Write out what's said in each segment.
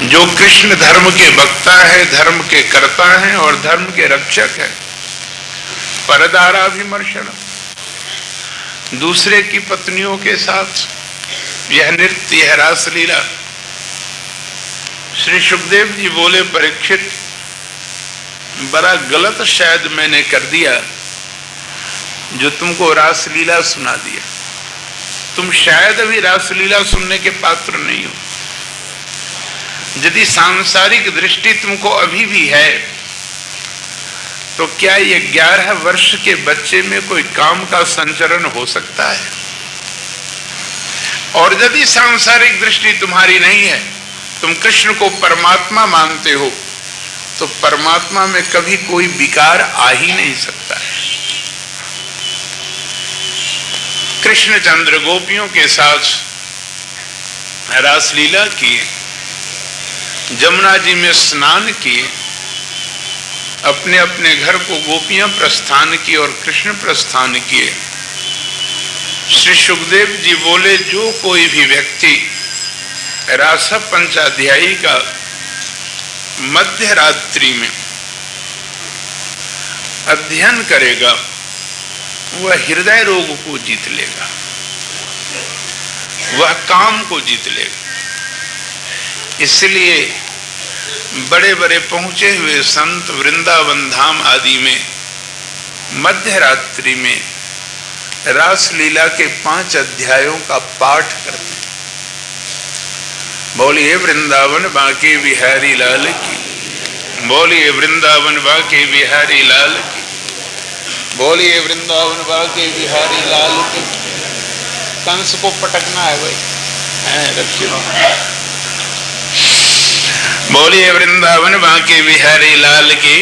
जो कृष्ण धर्म के वक्ता है, धर्म के कर्ता हैं और धर्म के रक्षक हैं। परदाराभिमर्शण, दूसरे की पत्नियों के साथ यह नृत्य, यह रासलीला। श्री सुखदेव जी बोले, परीक्षित बड़ा गलत शायद मैंने कर दिया जो तुमको रासलीला सुना दिया। तुम शायद अभी रासलीला सुनने के पात्र नहीं हो। यदि सांसारिक दृष्टि तुमको अभी भी है तो क्या ये 11 वर्ष के बच्चे में कोई काम का संचरण हो सकता है? और यदि सांसारिक दृष्टि तुम्हारी नहीं है, तुम कृष्ण को परमात्मा मानते हो, तो परमात्मा में कभी कोई विकार आ ही नहीं सकता है। कृष्णचंद्र गोपियों के साथ रासलीला किए, जमुना जी में स्नान किए, अपने अपने घर को गोपियां प्रस्थान की और कृष्ण प्रस्थान किए। श्री सुखदेव जी बोले, जो कोई भी व्यक्ति रास पंचाध्यायी का मध्य रात्रि में अध्ययन करेगा वह हृदय रोग को जीत लेगा, वह काम को जीत लेगा। इसलिए बड़े बड़े पहुंचे हुए संत वृंदावन धाम आदि में मध्य रात्रि में रासलीला के 5 अध्यायों का पाठ करते हैं। बोलिए वृंदावन बांके बिहारी लाल की, बोलिए वृंदावन बांके बिहारी लाल की, बोलिए वृंदावन बांके बिहारी लाल की। कंस को पटकना है भाई, रखिए। बोलिए वृंदावन बांके बिहारी लाल की।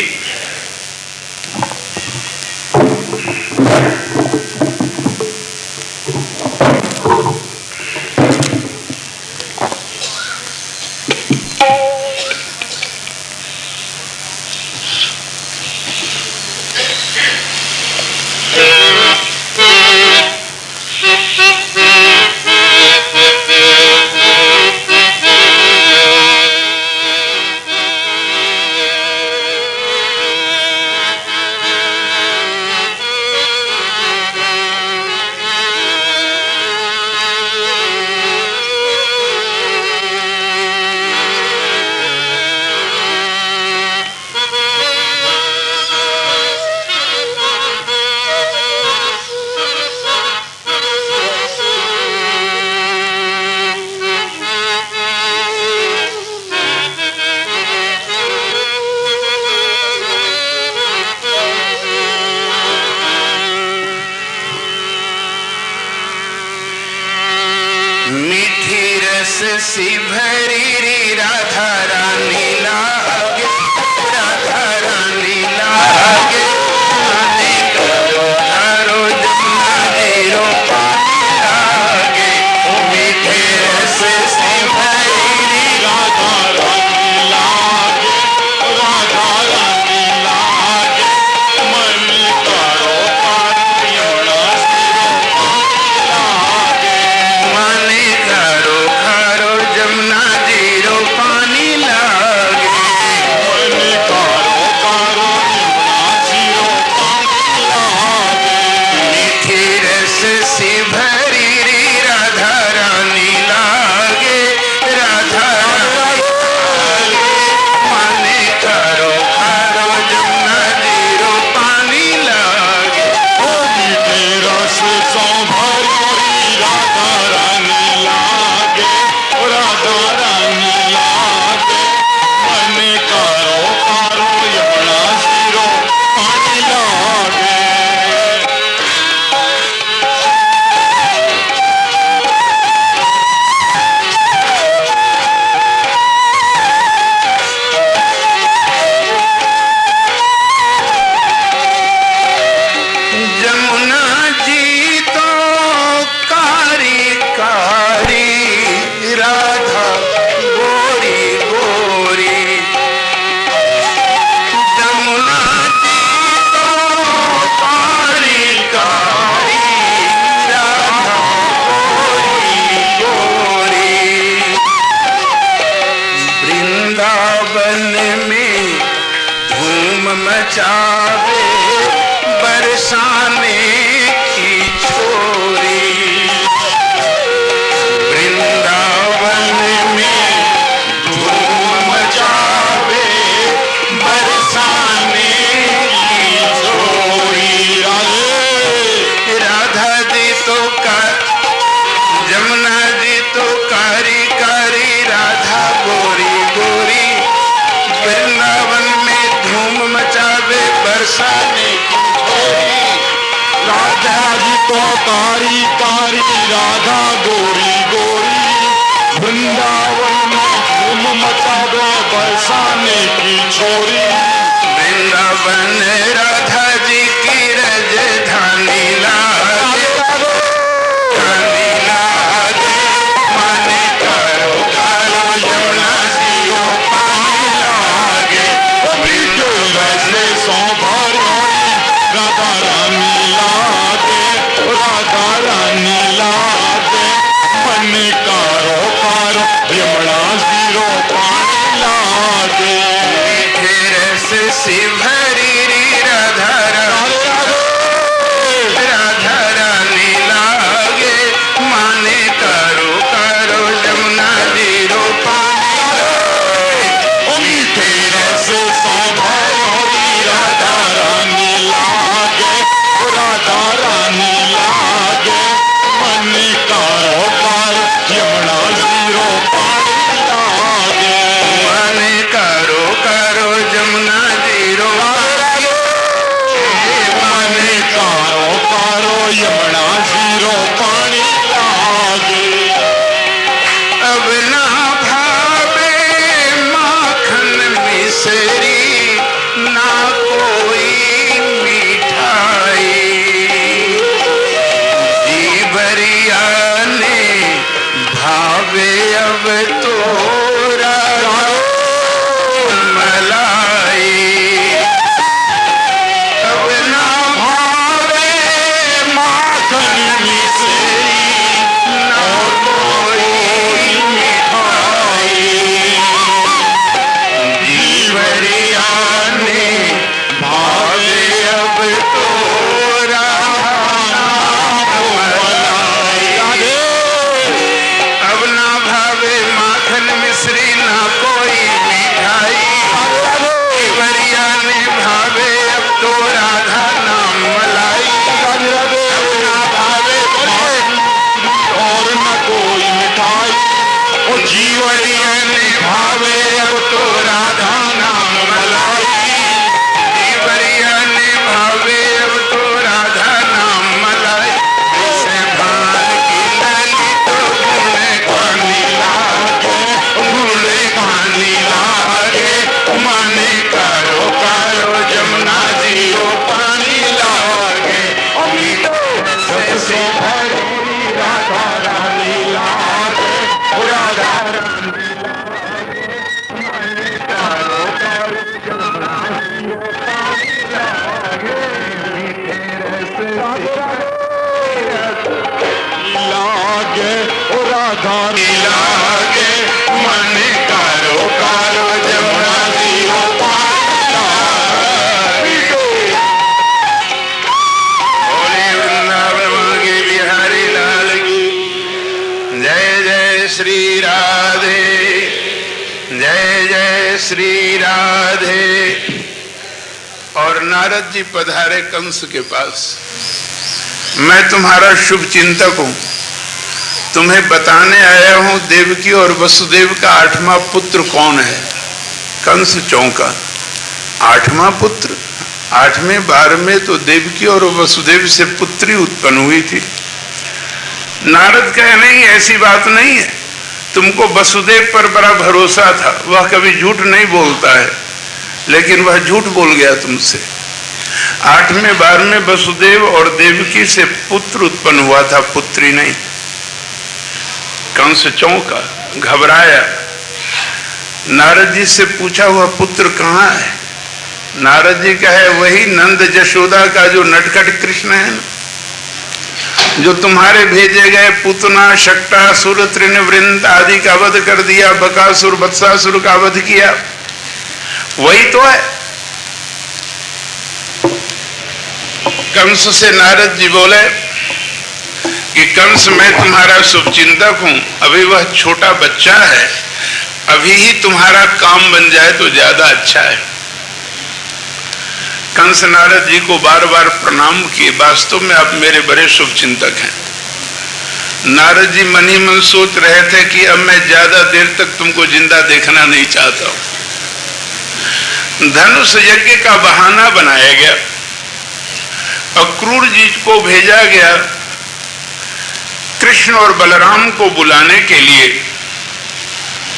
सी भरी री राधा रानी लागे, राधा रानी लागे। आने करो करो जमुना जीरो पानी लागे, मीठे रस से भरी री राधा रानी लागे, राधा रानी लागे। मन करो पातियों से पानी लागे, मन करो जमुना जीरो पानी वृंदावन में धूम मचावे बरसाने की छोरी। वृंदावन में धूम मचावे बरसाने की छोरी। राधा जी तो कर, जमुना जी तो कारी कारी, राधा गोरी गोरी। वृंदावन में धूम मचावे बरसाने की छोरी। राधा जी तो कारी कारी, राधा गोरी गोरी। वृंदावन में धूम मचावे बरसाने की छोरी। वृंदावन राधा जी की राजधानी लागे, धानी लागे। माने करो कालो यमुना जी ओ पानी लागे। वृंदावन सो भरी राधा रानी लागे, राधा रानी लागे। मन कारो कारो यमुना जीरो पानी लागे। मीठे रस से भरी री राधा रानी, राधा रानी लागे। माने करो करो यमुना जीरो पानी लागे। मीठे रस सो भरी राधा रानी लागे, राधा रानी लागे। मन कारो कारो यमुना जीरो पानी लागे। माने करो करो यमुना जीरो माने कारो कारो यमुना जीरो पानी लागे। अब ना भावे माखन मिसरी, ना कोई मिठाई। जीवरिया ने भावे अब तो मलाई। अब ना भावे माखन मिश्री, ना कोई मिठाई। जीवरिया ने भावे अब तो मलाई। अब ना भावे माखन मिश्री, ना कोई मिठाई। जीवरिया ने भावे अब तो राधा नाम मलाई। अब ना भावे और न कोई मिठाई। ओ जीवरिया ने भावे अब तो राधा नाम मलाई। जीवरिया ने भावे अब तो राधा नाम मलाई। जैसे भान की लली तो गुणे पानी लागे, गुणे पानी लागे। माने करो करो यमुना जी ओ पानी लागे। से भरी राधा रानी लागे, राधा रानी लागे। मन कारो कारो यमुना जीरो पानी लागे। मीठे रस से लागे, ओ राधा लागे। माने करो करो यमुना जी ओ पानी लागे। बोले वृंदावन के बिहारी लाल की जय। जय श्री राधे, जय जय श्री राधे। और नारद जी पधारे कंस के पास। मैं तुम्हारा शुभ चिंतक हूं, तुम्हें बताने आया हूं देवकी और वसुदेव का 8वां पुत्र कौन है। कंस चौंका, 8वां पुत्र? 8वें 12वें तो देवकी और वसुदेव से पुत्री उत्पन्न हुई थी। नारद कहे नहीं, ऐसी बात नहीं है। तुमको वसुदेव पर बड़ा भरोसा था, वह कभी झूठ नहीं बोलता है, लेकिन वह झूठ बोल गया तुमसे। 8वें 12वें वसुदेव और देवकी से पुत्र उत्पन्न हुआ था, पुत्री नहीं। कंस चौंका, घबराया। नारद जी से पूछा हुआ पुत्र कहाँ है? नारद जी कहे वही नंद जशोदा का जो नटखट कृष्ण है ना, जो तुम्हारे भेजे गए पूतना, शक्टासुर, तृणवृंद आदि का वध कर दिया, बकासुर, वत्सासुर का वध किया, वही तो है। कंस से नारद जी बोले कि कंस, मैं तुम्हारा शुभचिंतक हूं, अभी वह छोटा बच्चा है, अभी ही तुम्हारा काम बन जाए तो ज्यादा अच्छा है। कंस नारद जी को बार बार प्रणाम किए, वास्तव में आप मेरे बड़े शुभचिंतक हैं। नारद जी मन ही मन सोच रहे थे कि अब मैं ज्यादा देर तक तुमको जिंदा देखना नहीं चाहता हूं। धनुष यज्ञ का बहाना बनाया गया, अक्रूर जी को भेजा गया कृष्ण और बलराम को बुलाने के लिए।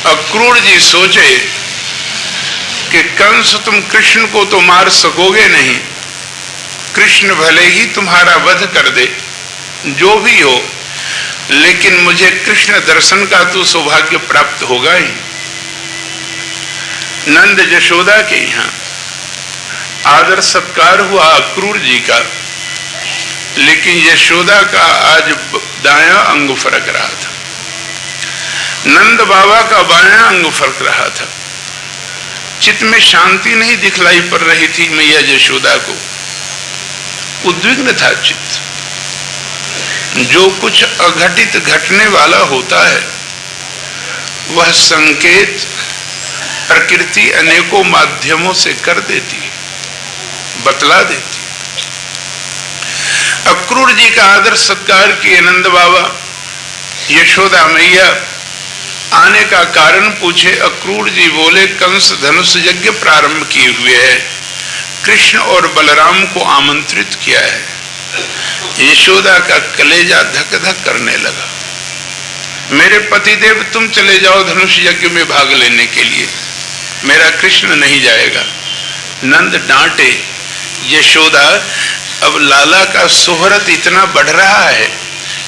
अक्रूर जी सोचे कि कंस, तुम कृष्ण को तो मार सकोगे नहीं, कृष्ण भले ही तुम्हारा वध कर दे, जो भी हो, लेकिन मुझे कृष्ण दर्शन का तो सौभाग्य प्राप्त होगा ही। नंद यशोदा के यहाँ आदर सत्कार हुआ अक्रूर जी का, लेकिन यशोदा का आज दायां अंग फरक रहा था, नंद बाबा का बायां अंग फरक रहा था। चित्त में शांति नहीं दिखलाई पड़ रही थी मैया यशोदा को, उद्विग्न था चित्त। जो कुछ अघटित घटने वाला होता है वह संकेत प्रकृति अनेकों माध्यमों से कर देती है, बतला देती। अक्रूर जी का आदर सत्कार किए नंद बाबा। यशोदा मैया आने का कारण पूछे। अक्रूर जी बोले, कंस धनुष यज्ञ प्रारंभ किए हुए है, कृष्ण और बलराम को आमंत्रित किया है। यशोदा का कलेजा धक धक करने लगा। मेरे पतिदेव, तुम चले जाओ धनुष यज्ञ में भाग लेने के लिए, मेरा कृष्ण नहीं जाएगा। नंद डांटे, यशोदा, अब लाला का शोहरत इतना बढ़ रहा है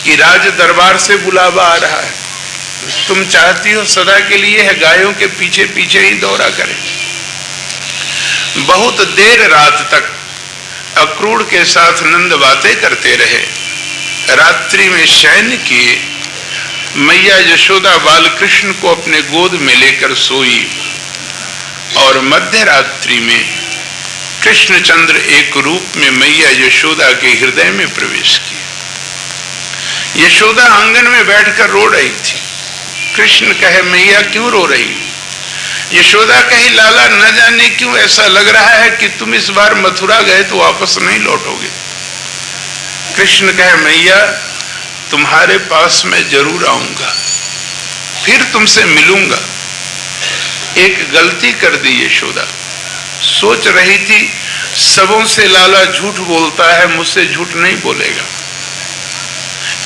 कि राज दरबार से बुलावा आ रहा है, तुम चाहती हो सदा के लिए है गायों के पीछे पीछे ही दौरा करें। बहुत देर रात तक अक्रूर के साथ नंद बातें करते रहे। रात्रि में शयन किए। मैया यशोदा बाल कृष्ण को अपने गोद में लेकर सोई और मध्य रात्रि में कृष्णचंद्र एक रूप में मैया यशोदा के हृदय में प्रवेश किए। यशोदा आंगन में बैठकर रो रही थी। कृष्ण कहे, मैया क्यों रो रही? यशोदा कही, लाला, न जाने क्यों ऐसा लग रहा है कि तुम इस बार मथुरा गए तो वापस नहीं लौटोगे। कृष्ण कहे, मैया, तुम्हारे पास मैं जरूर आऊंगा, फिर तुमसे मिलूंगा। एक गलती कर दी यशोदा। सोच रही थी सबों से लाला झूठ बोलता है, मुझसे झूठ नहीं बोलेगा।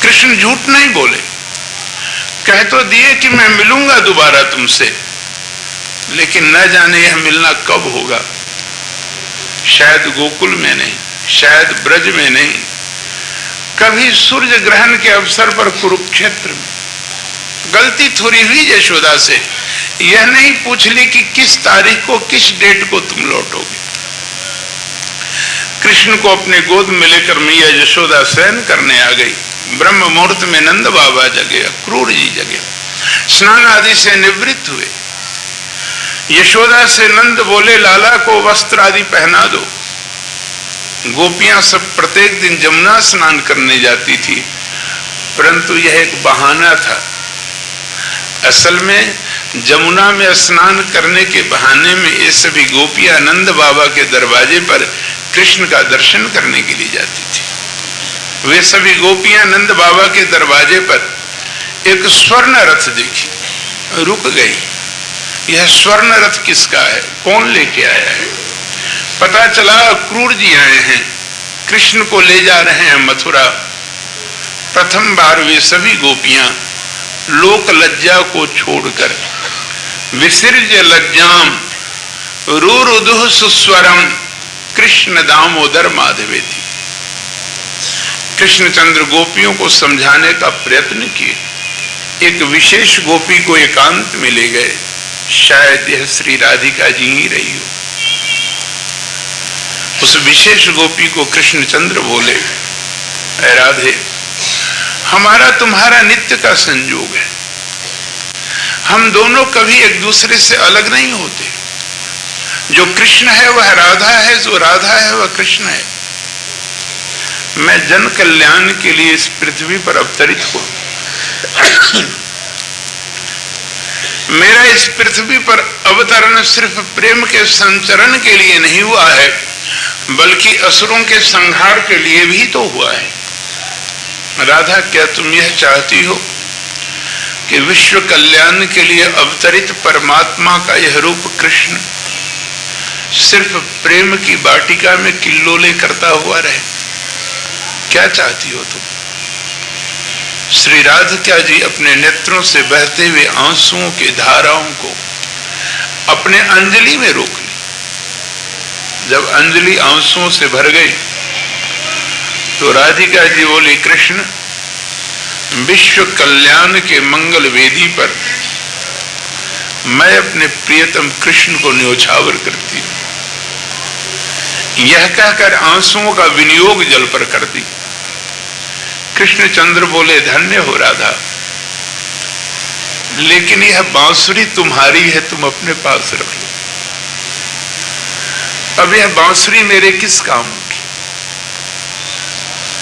कृष्ण झूठ नहीं बोले, कह तो दिए कि मैं मिलूंगा दोबारा तुमसे, लेकिन न जाने यह मिलना कब होगा। शायद गोकुल में नहीं, शायद ब्रज में नहीं, कभी सूर्य ग्रहण के अवसर पर कुरुक्षेत्र में। गलती थोड़ी हुई यशोदा से, यह नहीं पूछ ली कि किस तारीख को, किस डेट को तुम लौटोगे। कृष्ण को अपने गोद में लेकर मैया यशोदा शयन करने आ गई। ब्रह्म मुहूर्त में नंद बाबा जगे, अक्रूर जी जगे, स्नान आदि से निवृत्त हुए। यशोदा से नंद बोले, लाला को वस्त्र आदि पहना दो। गोपियां सब प्रत्येक दिन जमुना स्नान करने जाती थी, परंतु यह एक बहाना था। असल में जमुना में स्नान करने के बहाने में ये सभी गोपियां नंद बाबा के दरवाजे पर कृष्ण का दर्शन करने के लिए जाती थी। वे सभी गोपियां नंद बाबा के दरवाजे पर एक स्वर्ण रथ देखी, रुक गई। यह स्वर्ण रथ किसका है, कौन लेके आया है? पता चला अक्रूर जी आए हैं, कृष्ण को ले जा रहे हैं मथुरा। प्रथम बार वे सभी गोपियां लोक लज्जा को छोड़कर विसर्ज्य लज्जाम रुरुदुः सुस्वरम कृष्ण दामोदर माधवेति। कृष्णचंद्र गोपियों को समझाने का प्रयत्न किए। एक विशेष गोपी को एकांत में ले गए, शायद यह श्री राधिका जी ही रही हो। उस विशेष गोपी को कृष्णचंद्र बोले, राधे, हमारा तुम्हारा नित्य का संयोग है। हम दोनों कभी एक दूसरे से अलग नहीं होते। जो कृष्ण है वह राधा है, जो राधा है वह कृष्ण है। मैं जन कल्याण के लिए इस पृथ्वी पर अवतरित हूं। मेरा इस पृथ्वी पर अवतरण सिर्फ प्रेम के संचरण के लिए नहीं हुआ है, बल्कि असुरों के संहार के लिए भी तो हुआ है। राधा, क्या तुम यह चाहती हो कि विश्व कल्याण के लिए अवतरित परमात्मा का यह रूप कृष्ण सिर्फ प्रेम की वाटिका में किल्लोले करता हुआ रहे? क्या चाहती हो तुम? श्री राधिका जी अपने नेत्रों से बहते हुए आंसुओं की धाराओं को अपने अंजलि में रोक ली। जब अंजलि आंसुओं से भर गई तो राधिका जी बोली, कृष्ण, विश्व कल्याण के मंगल वेदी पर मैं अपने प्रियतम कृष्ण को न्योछावर करती हूं। यह कहकर आंसुओं का विनियोग जल पर कर दी। कृष्णचंद्र बोले, धन्य हो राधा, लेकिन यह बांसुरी तुम्हारी है, तुम अपने पास रख लो। अब यह बांसुरी मेरे किस काम की?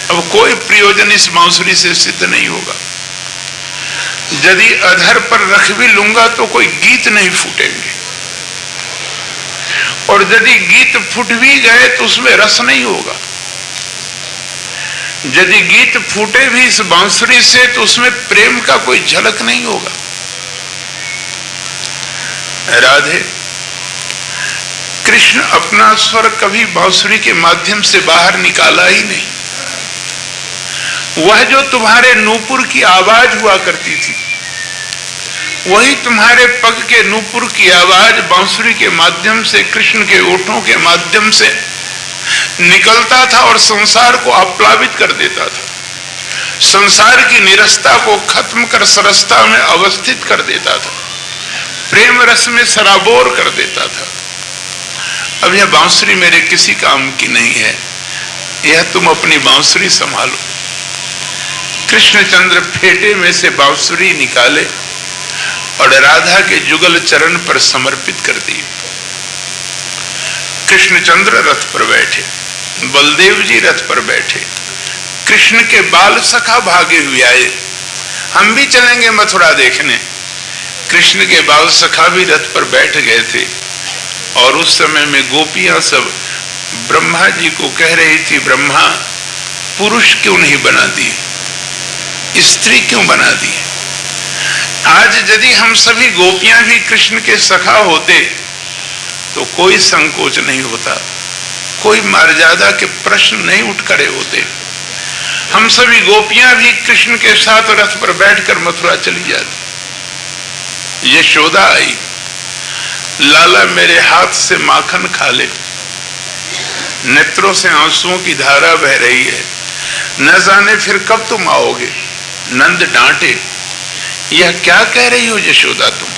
अब कोई प्रयोजन इस बांसुरी से सिद्ध नहीं होगा। यदि अधर पर रख भी लूंगा तो कोई गीत नहीं फूटेंगे, और यदि गीत फूट भी गए तो उसमें रस नहीं होगा। यदि गीत फूटे भी इस बांसुरी से तो उसमें प्रेम का कोई झलक नहीं होगा। राधे, कृष्ण अपना स्वर कभी बांसुरी के माध्यम से बाहर निकाला ही नहीं। वह जो तुम्हारे नूपुर की आवाज हुआ करती थी, वही तुम्हारे पग के नूपुर की आवाज बांसुरी के माध्यम से, कृष्ण के ओठों के माध्यम से निकलता था और संसार को आप्लावित कर देता था। संसार की निरस्ता को खत्म कर सरसता में अवस्थित कर देता था, प्रेम रस में सराबोर कर देता था। अब यह बांसुरी मेरे किसी काम की नहीं है, यह तुम अपनी बांसुरी संभालो। कृष्णचंद्र फेटे में से बांसुरी निकाले और राधा के जुगल चरण पर समर्पित कर दी। कृष्णचंद्र रथ पर बैठे, बलदेव जी रथ पर बैठे, कृष्ण के बाल सखा भागे हुए आए, हम भी चलेंगे मथुरा देखने। कृष्ण के बाल सखा भी रथ पर बैठ गए थे, और उस समय में गोपियां सब ब्रह्मा जी को कह रही थी, ब्रह्मा, पुरुष क्यों नहीं बना दी, स्त्री क्यों बना दी? आज यदि हम सभी गोपियां भी कृष्ण के सखा होते तो कोई संकोच नहीं होता, कोई मर्यादा के प्रश्न नहीं उठ खड़े होते। हम सभी गोपियां भी कृष्ण के साथ रथ पर बैठकर मथुरा चली जाती। यशोदा आई, लाला मेरे हाथ से माखन खा ले। नेत्रों से आंसुओं की धारा बह रही है, न जाने फिर कब तुम आओगे। नंद डांटे, यह क्या कह रही हो यशोदा तुम?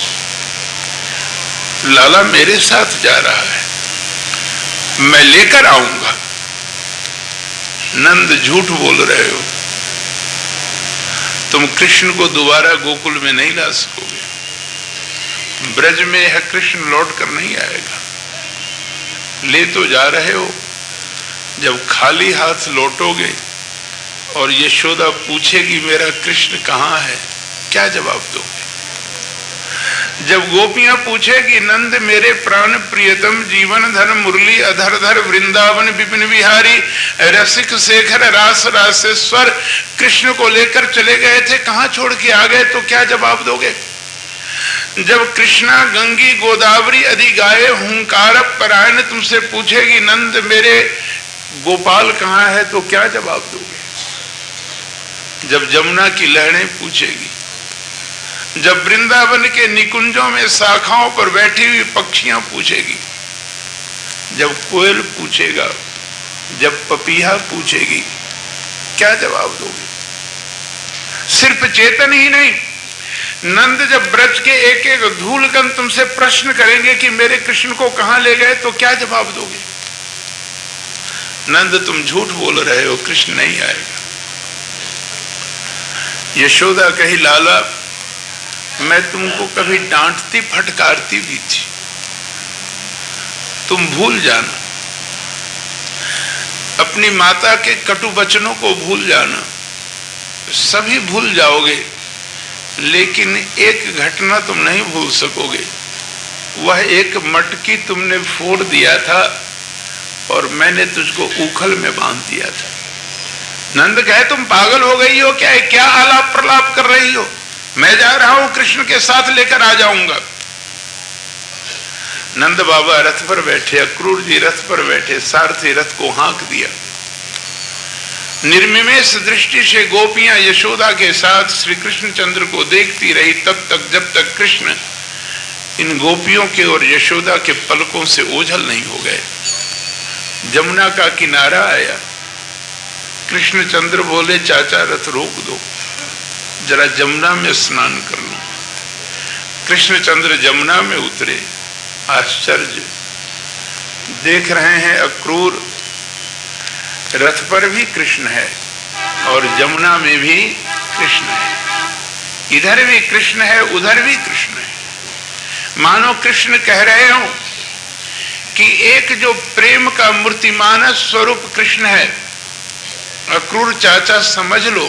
लाला मेरे साथ जा रहा है, मैं लेकर आऊंगा। नंद झूठ बोल रहे हो, तुम कृष्ण को दोबारा गोकुल में नहीं ला सकोगे। ब्रज में यह कृष्ण लौट कर नहीं आएगा। ले तो जा रहे हो, जब खाली हाथ लौटोगे और यशोदा पूछेगी मेरा कृष्ण कहाँ है, क्या जवाब दोगे? जब गोपियां पूछेगी नंद मेरे प्राण प्रियतम जीवन धन मुरली अधर धर वृंदावन विपिन विहारी रसिक शेखर रास रासेश्वर, कृष्ण को लेकर चले गए थे, कहां छोड़ के आ गए, तो क्या जवाब दोगे? जब कृष्णा गंगी गोदावरी आदि गाये हुंकार परायण तुमसे पूछेगी नंद मेरे गोपाल कहां है, तो क्या जवाब दोगे? जब जमुना की लहरें पूछेगी, जब वृंदावन के निकुंजों में शाखाओं पर बैठी हुई पक्षियां पूछेगी, जब कोयल पूछेगा, जब पपीहा पूछेगी, क्या जवाब दोगे? सिर्फ चेतन ही नहीं, नंद जब ब्रज के एक एक धूलकण तुमसे प्रश्न करेंगे कि मेरे कृष्ण को कहां ले गए, तो क्या जवाब दोगे? नंद तुम झूठ बोल रहे हो, कृष्ण नहीं आएगा। यशोदा कही, लाला मैं तुमको कभी डांटती फटकारती भी थी, तुम भूल जाना, अपनी माता के कटु वचनों को भूल जाना, सभी भूल जाओगे, लेकिन एक घटना तुम नहीं भूल सकोगे। वह एक मटकी तुमने फोड़ दिया था और मैंने तुझको उखल में बांध दिया था। नंद कहे, तुम पागल हो गई हो क्या? क्या आलाप प्रलाप कर रही हो? मैं जा रहा हूं, कृष्ण के साथ लेकर आ जाऊंगा। नंद बाबा रथ पर बैठे, अक्रूर जी रथ पर बैठे, सारथी रथ को हाँक दिया। निर्मिमेष दृष्टि से गोपियां यशोदा के साथ श्री कृष्ण चंद्र को देखती रही, तब तक जब तक कृष्ण इन गोपियों के और यशोदा के पलकों से ओझल नहीं हो गए। जमुना का किनारा आया, कृष्णचंद्र बोले, चाचा रथ रोक दो, जरा जमुना में स्नान कर लो। कृष्णचंद्र जमुना में उतरे। आश्चर्य, देख रहे हैं अक्रूर रथ पर भी कृष्ण है और जमुना में भी कृष्ण है, इधर भी कृष्ण है, उधर भी कृष्ण है। मानो कृष्ण कह रहे हो कि एक जो प्रेम का मूर्तिमान स्वरूप कृष्ण है, अक्रूर चाचा समझ लो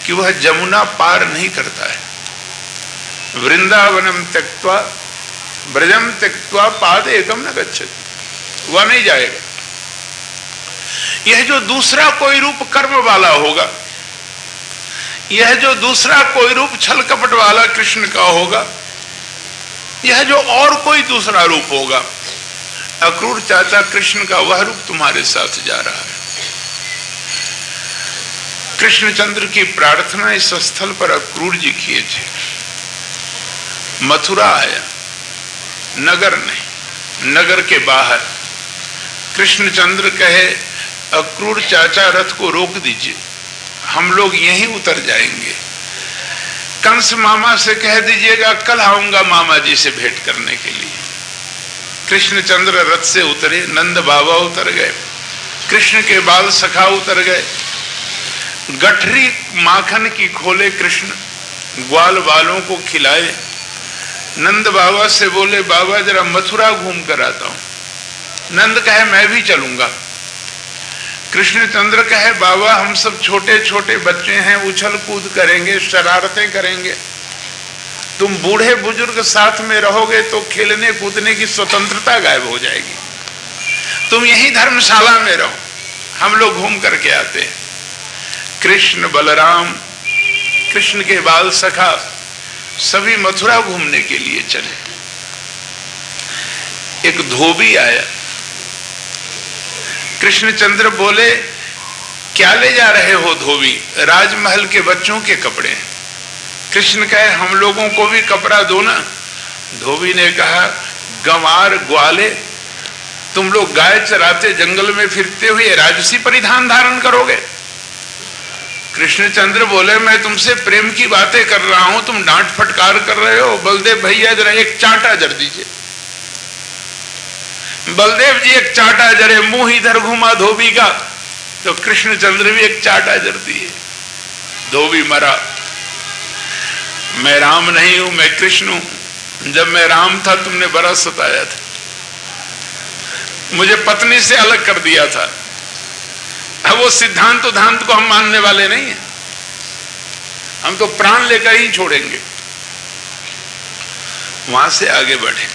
कि वह जमुना पार नहीं करता है। वृंदावनम त्यक्त्वा ब्रजम त्यक्त्वा पाद एकम न गच्छति, वह नहीं जाएगा। यह जो दूसरा कोई रूप कर्म वाला होगा, यह जो दूसरा कोई रूप छल कपट वाला कृष्ण का होगा, यह जो और कोई दूसरा रूप होगा, अक्रूर चाचा कृष्ण का वह रूप तुम्हारे साथ जा रहा है। कृष्णचंद्र की प्रार्थना इस स्थल पर अक्रूर जी किए थे। मथुरा आया, नगर नहीं, नगर के बाहर कृष्णचंद्र कहे, अक्रूर चाचा रथ को रोक दीजिए, हम लोग यहीं उतर जाएंगे। कंस मामा से कह दीजिएगा कल आऊंगा मामा जी से भेंट करने के लिए। कृष्णचंद्र रथ से उतरे, नंद बाबा उतर गए, कृष्ण के बाल सखा उतर गए, गठरी माखन की खोले कृष्ण, ग्वाल बालों को खिलाए। नंद बाबा से बोले, बाबा जरा मथुरा घूम कर आता हूं। नंद कहे, मैं भी चलूंगा। कृष्णचंद्र कहे, बाबा हम सब छोटे छोटे बच्चे हैं, उछल कूद करेंगे, शरारतें करेंगे, तुम बूढ़े बुजुर्ग साथ में रहोगे तो खेलने कूदने की स्वतंत्रता गायब हो जाएगी। तुम यही धर्मशाला में रहो, हम लोग घूम करके आते हैं। कृष्ण बलराम, कृष्ण के बाल सखा सभी मथुरा घूमने के लिए चले। एक धोबी आया, कृष्णचंद्र बोले, क्या ले जा रहे हो धोबी? राजमहल के बच्चों के कपड़े हैं। कृष्ण कहे, हम लोगों को भी कपड़ा दो ना। धोबी ने कहा, गंवार ग्वाले, तुम लोग गाय चराते जंगल में फिरते हुए राजसी परिधान धारण करोगे? कृष्णचंद्र बोले, मैं तुमसे प्रेम की बातें कर रहा हूं, तुम डांट फटकार कर रहे हो। बलदेव भैया जरा एक चांटा जर दीजिए। बलदेव जी एक चांटा जरे, मुंह इधर घुमा धोबी का, तो कृष्णचंद्र भी एक चांटा जर दिए, धोबी मरा। मैं राम नहीं हूं, मैं कृष्ण हूं। जब मैं राम था तुमने बड़ा सताया था, मुझे पत्नी से अलग कर दिया था। अब वो सिद्धांत को हम मानने वाले नहीं हैं, हम तो प्राण लेकर ही छोड़ेंगे। वहां से आगे बढ़े,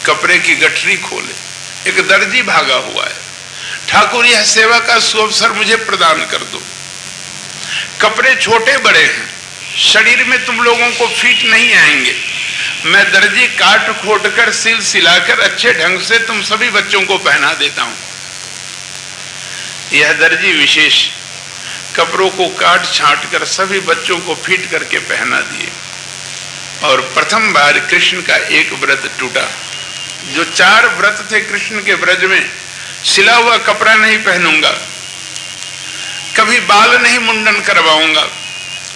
कपड़े की गठरी खोले, एक दर्जी भागा हुआ है। ठाकुर, यह सेवा का सुअवसर मुझे प्रदान कर दो। कपड़े छोटे बड़े हैं, शरीर में तुम लोगों को फिट नहीं आएंगे। मैं दर्जी काट खोट कर सिल सिलाकर अच्छे ढंग से तुम सभी बच्चों को पहना देता हूं। यह दर्जी विशेष कपड़ों को काट छांट कर सभी बच्चों को फिट करके पहना दिए। और प्रथम बार कृष्ण का एक व्रत टूटा। जो 4 व्रत थे कृष्ण के ब्रज में, सिला हुआ कपड़ा नहीं पहनूंगा, कभी बाल नहीं मुंडन करवाऊंगा,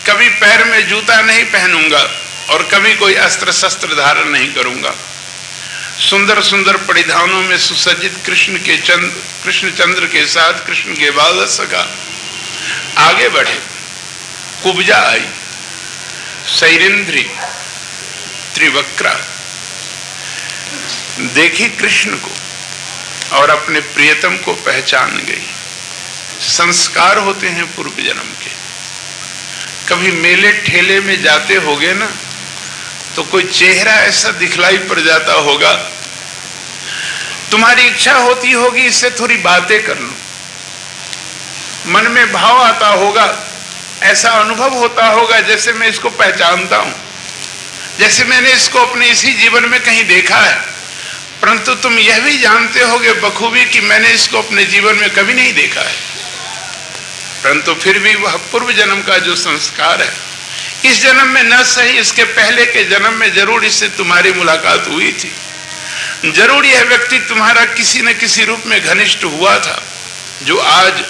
कभी पैर में जूता नहीं पहनूंगा और कभी कोई अस्त्र शस्त्र धारण नहीं करूंगा। सुंदर सुंदर परिधानों में सुसज्जित कृष्णचंद्र के साथ कृष्ण के बाल सखा आगे बढ़े कुब्जा आई, सैरिंद्री, त्रिवक्रा, देखी कृष्ण को और अपने प्रियतम को पहचान गई। संस्कार होते हैं पूर्व जन्म के। कभी मेले ठेले में जाते होगे ना, तो कोई चेहरा ऐसा दिखलाई पड़ जाता होगा, तुम्हारी इच्छा होती होगी इससे थोड़ी बातें कर लूं, मन में भाव आता होगा, ऐसा अनुभव होता होगा जैसे मैं इसको पहचानता हूं, जैसे मैंने इसको अपने इसी जीवन में कहीं देखा है। परंतु तुम यह भी जानते होगे बखूबी कि मैंने इसको अपने जीवन में कभी नहीं देखा है, परंतु फिर भी वह पूर्व जन्म का जो संस्कार है, इस जन्म में न सही इसके पहले के जन्म में जरूर इससे तुम्हारी मुलाकात हुई थी, जरूर यह व्यक्ति तुम्हारा किसी न किसी रूप में घनिष्ठ हुआ था, जो आज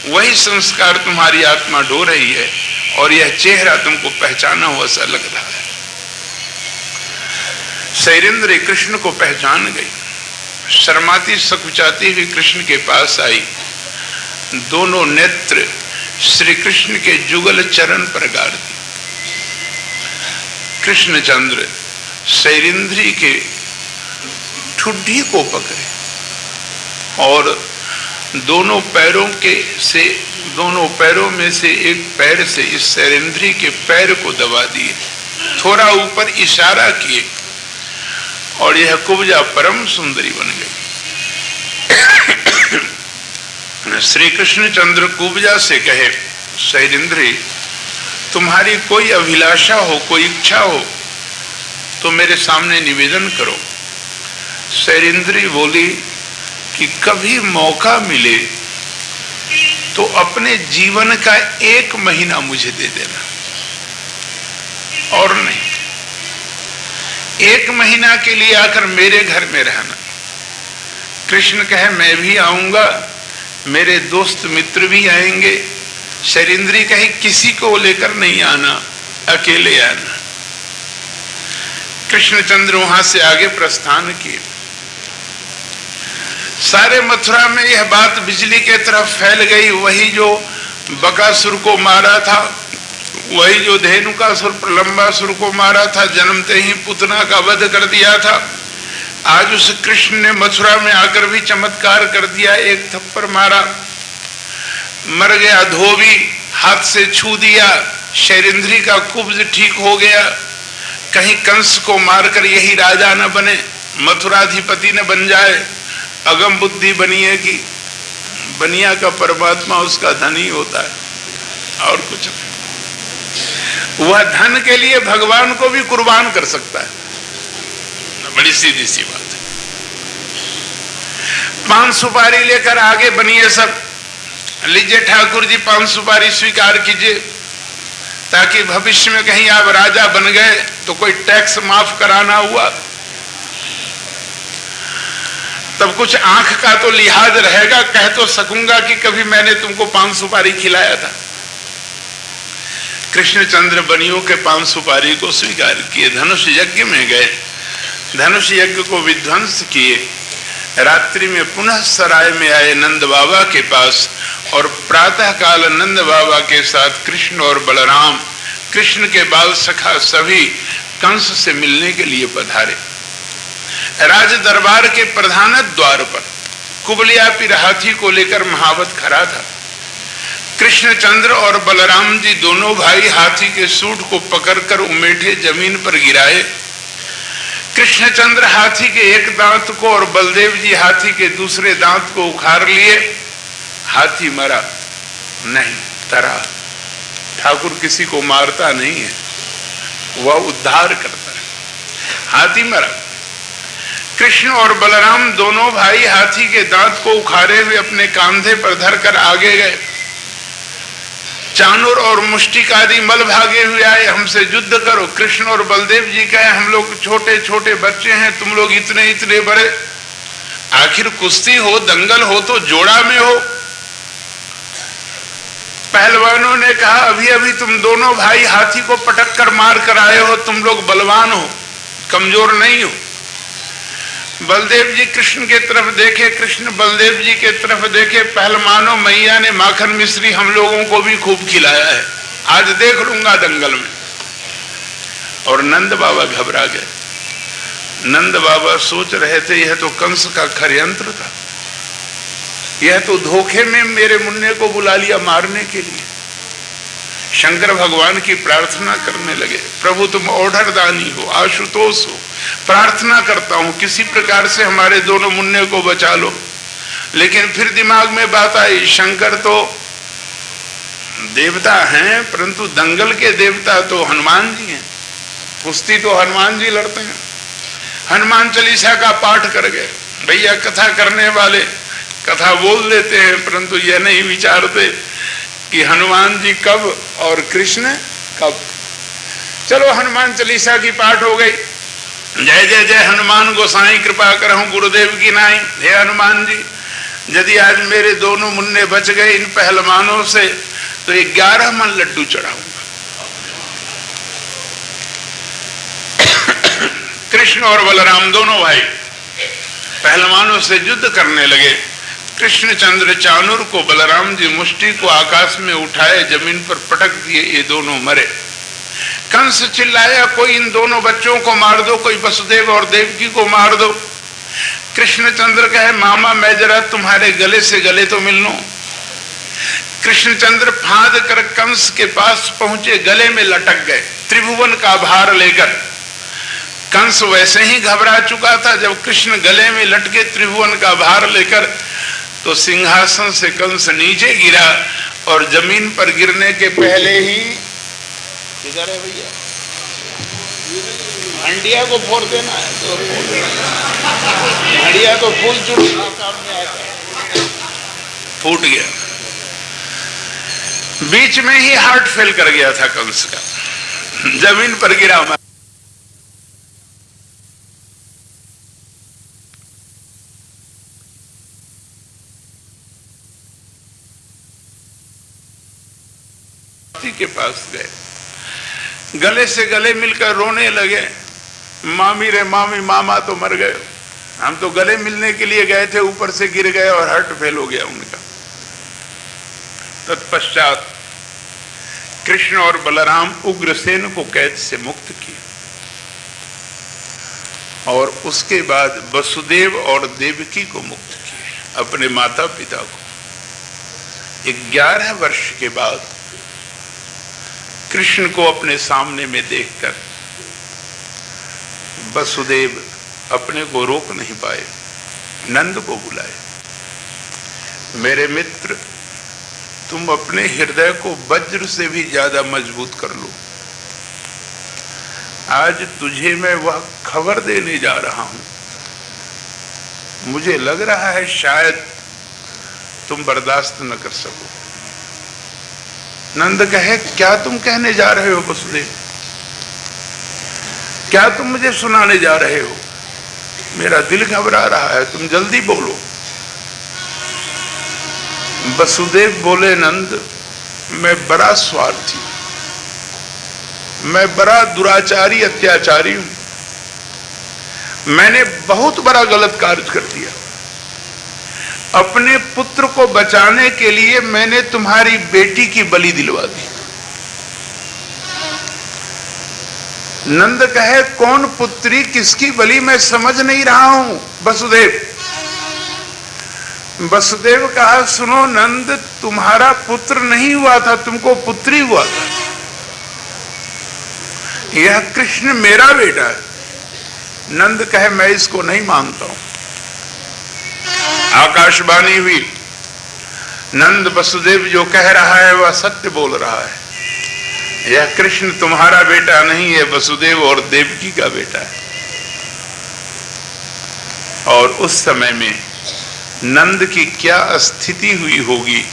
वही संस्कार तुम्हारी आत्मा ढो रही है और यह चेहरा तुमको पहचाना हुआ सा लग रहा है। सैरिंद्री कृष्ण को पहचान गई, शर्माती सकुचाती हुई कृष्ण के पास आई, दोनों नेत्र श्री कृष्ण के जुगल चरण पर गाड़ दी। कृष्णचंद्र सैरिंद्री के ठुड्डी को पकड़े और दोनों पैरों में से एक पैर से इस सैरिंद्री के पैर को दबा दिए, थोड़ा ऊपर इशारा किए और यह कुब्जा परम सुंदरी बन गई। श्री कृष्णचंद्र कुब्जा से कहे, सैरिंद्री तुम्हारी कोई अभिलाषा हो, कोई इच्छा हो तो मेरे सामने निवेदन करो। सैरिंद्री बोली कि कभी मौका मिले तो अपने जीवन का 1 महीना मुझे दे देना, और नहीं, 1 महीना के लिए आकर मेरे घर में रहना। कृष्ण कहे मैं भी आऊंगा, मेरे दोस्त मित्र भी आएंगे। सैरिंद्री कहे किसी को लेकर नहीं आना, अकेले आना। कृष्णचंद्र वहां से आगे प्रस्थान किए। सारे मथुरा में यह बात बिजली के तरफ फैल गई, वही जो बकासुर को मारा था, वही जो धेनुकासुर प्रलंबासुर को मारा था, जन्मते ही पुतना का वध कर दिया था, आज उस कृष्ण ने मथुरा में आकर भी चमत्कार कर दिया, एक थप्पड़ मारा, मर गया धोबी, हाथ से छू दिया, सैरिंद्री का कुब्ज ठीक हो गया। कहीं कंस को मारकर यही राजा न बने, मथुराधिपति न बन जाए। अगम बुद्धि बनिए की बनिया का परमात्मा उसका धन ही होता है और कुछ नहीं। वह धन के लिए भगवान को भी कुर्बान कर सकता है, बड़ी सीधी सी बात है। पान सुपारी लेकर आगे बनिए सब, लीजिए ठाकुर जी 5 सुपारी स्वीकार कीजिए, ताकि भविष्य में कहीं आप राजा बन गए तो कोई टैक्स माफ कराना हुआ तब कुछ आंख का तो लिहाज रहेगा, कह तो सकूंगा कि कभी मैंने तुमको 5 सुपारी खिलाया था। कृष्णचंद्र बनियों के 5 सुपारी को स्वीकार किए, धनुष यज्ञ में गए, धनुष यज्ञ को विध्वंस किए। रात्रि में पुनः सराय में आए नंद बाबा के पास और प्रातः काल नंद बाबा के साथ कृष्ण और बलराम, कृष्ण के बाल सखा सभी कंस से मिलने के लिए पधारे। राज दरबार के प्रधान द्वार पर कुबलियापी हाथी को लेकर महावत खड़ा था। कृष्णचंद्र और बलराम जी दोनों भाई हाथी के सूंड को पकड़कर उमेठे जमीन पर गिराए। कृष्णचंद्र हाथी के एक दांत को और बलदेव जी हाथी के दूसरे दांत को उखाड़ लिए। हाथी मरा नहीं, तरा। ठाकुर किसी को मारता नहीं है, वह उद्धार करता है। हाथी मरा। कृष्ण और बलराम दोनों भाई हाथी के दांत को उखाड़े हुए अपने कांधे पर धरकर आगे गए। चाणूर और मुष्टिक आदि मल भागे हुए आए, हमसे युद्ध करो। कृष्ण और बलदेव जी कहे हम लोग छोटे छोटे बच्चे हैं, तुम लोग इतने इतने बड़े, आखिर कुश्ती हो दंगल हो तो जोड़ा में हो। पहलवानों ने कहा अभी अभी तुम दोनों भाई हाथी को पटक कर मार कर आए हो, तुम लोग बलवान हो, कमजोर नहीं हो। बलदेव जी कृष्ण के तरफ देखे, कृष्ण बलदेव जी के तरफ देखे। पहलवानों मैया ने माखन मिश्री हम लोगों को भी खूब खिलाया है, आज देख लूंगा दंगल में। और नंद बाबा घबरा गए। नंद बाबा सोच रहे थे यह तो कंस का षड्यंत्र था, यह तो धोखे में मेरे मुन्ने को बुला लिया मारने के लिए। शंकर भगवान की प्रार्थना करने लगे, प्रभु तुम ओढ़रदानी हो, आशुतोष हो, प्रार्थना करता हूं किसी प्रकार से हमारे दोनों मुन्ने को बचा लो। लेकिन फिर दिमाग में बात आई, शंकर तो देवता हैं परंतु दंगल के देवता तो हनुमान जी हैं, कुश्ती तो हनुमान जी लड़ते हैं। हनुमान चालीसा का पाठ कर गए। भैया कथा करने वाले कथा बोल देते हैं परंतु यह नहीं विचारते कि हनुमान जी कब और कृष्ण कब। चलो हनुमान चालीसा की पाठ हो गई। जय जय जय हनुमान गोसाई कृपा करहूं गुरुदेव की नाई। हे हनुमान जी, यदि आज मेरे दोनों मुन्ने बच गए इन पहलवानों से तो 11 मन लड्डू चढ़ाऊंगा। कृष्ण और बलराम दोनों भाई पहलवानों से युद्ध करने लगे। कृष्णचंद्र चाणूर को, बलराम जी मुष्टि को आकाश में उठाए, जमीन पर पटक दिए, ये दोनों मरे। कंस चिल्लाया, कोई इन दोनों बच्चों को मार दो, कोई वसुदेव और देवकी को मार दो। कृष्णचंद्र कहे, मामा मैं जरा तुम्हारे गले से गले तो मिल लूं। कृष्णचंद्र फांद कर कंस के पास पहुंचे, गले में लटक गए त्रिभुवन का भार लेकर। कंस वैसे ही घबरा चुका था, जब कृष्ण गले में लटके त्रिभुवन का भार लेकर तो सिंहासन से कंस नीचे गिरा और जमीन पर गिरने के पहले ही, किधर है भैया, हंडिया को फोड़ देना है तो हंडिया तो फूल चुट काम में आता है, फूट गया। बीच में ही हार्ट फेल कर गया था कंस का, जमीन पर गिरा। के पास गए, गले से गले मिलकर रोने लगे, मामी रे मामी, मामा तो मर गए, हम तो गले मिलने के लिए गए थे, ऊपर से गिर गए और हार्ट फेल हो गया उनका। तत्पश्चात कृष्ण और बलराम उग्रसेन को कैद से मुक्त किए और उसके बाद वसुदेव और देवकी को मुक्त किए, अपने माता पिता को। 11 वर्ष के बाद कृष्ण को अपने सामने में देखकर वसुदेव अपने को रोक नहीं पाए, नंद को बुलाए, मेरे मित्र तुम अपने हृदय को वज्र से भी ज्यादा मजबूत कर लो। आज तुझे मैं वह खबर देने जा रहा हूं, मुझे लग रहा है शायद तुम बर्दाश्त न कर सको। नंद कहे, क्या तुम कहने जा रहे हो वसुदेव, क्या तुम मुझे सुनाने जा रहे हो? मेरा दिल घबरा रहा है, तुम जल्दी बोलो। वसुदेव बोले, नंद मैं बड़ा स्वार्थी, मैं बड़ा दुराचारी अत्याचारी हूं, मैंने बहुत बड़ा गलत कार्य कर दिया। अपने पुत्र को बचाने के लिए मैंने तुम्हारी बेटी की बलि दिलवा दी। नंद कहे, कौन पुत्री, किसकी बलि, मैं समझ नहीं रहा हूं वसुदेव। वसुदेव कहा, सुनो नंद, तुम्हारा पुत्र नहीं हुआ था, तुमको पुत्री हुआ था। यह कृष्ण मेरा बेटा है। नंद कहे, मैं इसको नहीं मानता हूं। आकाशवाणी हुई, नंद वसुदेव जो कह रहा है वह सत्य बोल रहा है, यह कृष्ण तुम्हारा बेटा नहीं है, वसुदेव और देवकी का बेटा है। और उस समय में नंद की क्या स्थिति हुई होगी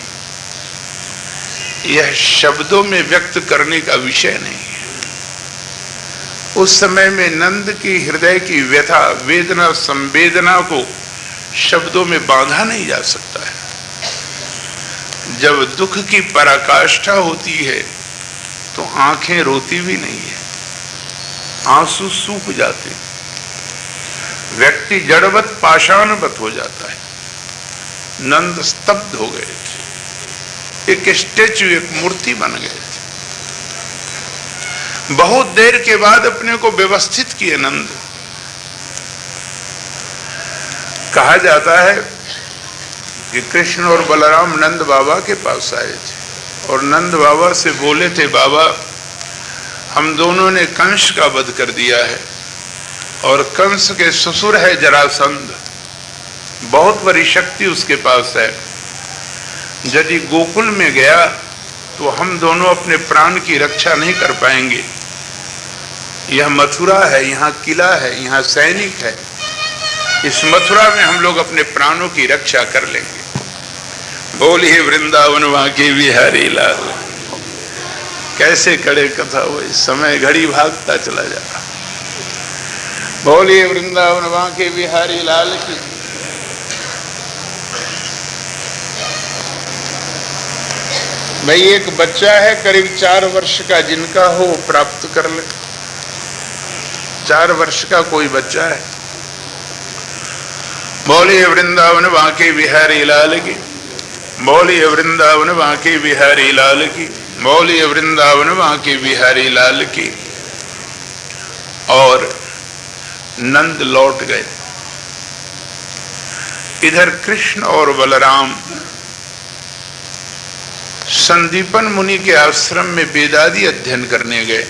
यह शब्दों में व्यक्त करने का विषय नहीं है। उस समय में नंद की हृदय की व्यथा, वेदना, संवेदना को शब्दों में बांधा नहीं जा सकता है। जब दुख की पराकाष्ठा होती है तो आंखें रोती भी नहीं है, आंसू सूख जाते, व्यक्ति जड़वत पाषाणवत हो जाता है। नंद स्तब्ध हो गए थे, एक स्टेचू, एक मूर्ति बन गए थे। बहुत देर के बाद अपने को व्यवस्थित किए नंद। कहा जाता है कि कृष्ण और बलराम नंद बाबा के पास आए थे और नंद बाबा से बोले थे, बाबा हम दोनों ने कंस का वध कर दिया है और कंस के ससुर है जरासंध, बहुत बड़ी शक्ति उसके पास है। यदि गोकुल में गया तो हम दोनों अपने प्राण की रक्षा नहीं कर पाएंगे। यह मथुरा है, यहाँ किला है, यहाँ सैनिक है, इस मथुरा में हम लोग अपने प्राणों की रक्षा कर लेंगे। बोलिए वृंदावन वाके बिहारी लाल। कैसे कड़े कथा हो, इस समय घड़ी भागता चला जा रहा। बोलिए वृंदावन वाके बिहारी लाल की। भाई एक बच्चा है करीब 4 वर्ष का, जिनका हो प्राप्त कर ले। 4 वर्ष का कोई बच्चा है। बोलिए वृंदावन वाके बिहारी लाल की। बोलिए वृंदावन वाके बिहारी लाल की। बोलिए वृंदावन वाके बिहारी लाल की। और नंद लौट गए। इधर कृष्ण और बलराम संदीपन मुनि के आश्रम में वेदादि अध्ययन करने गए।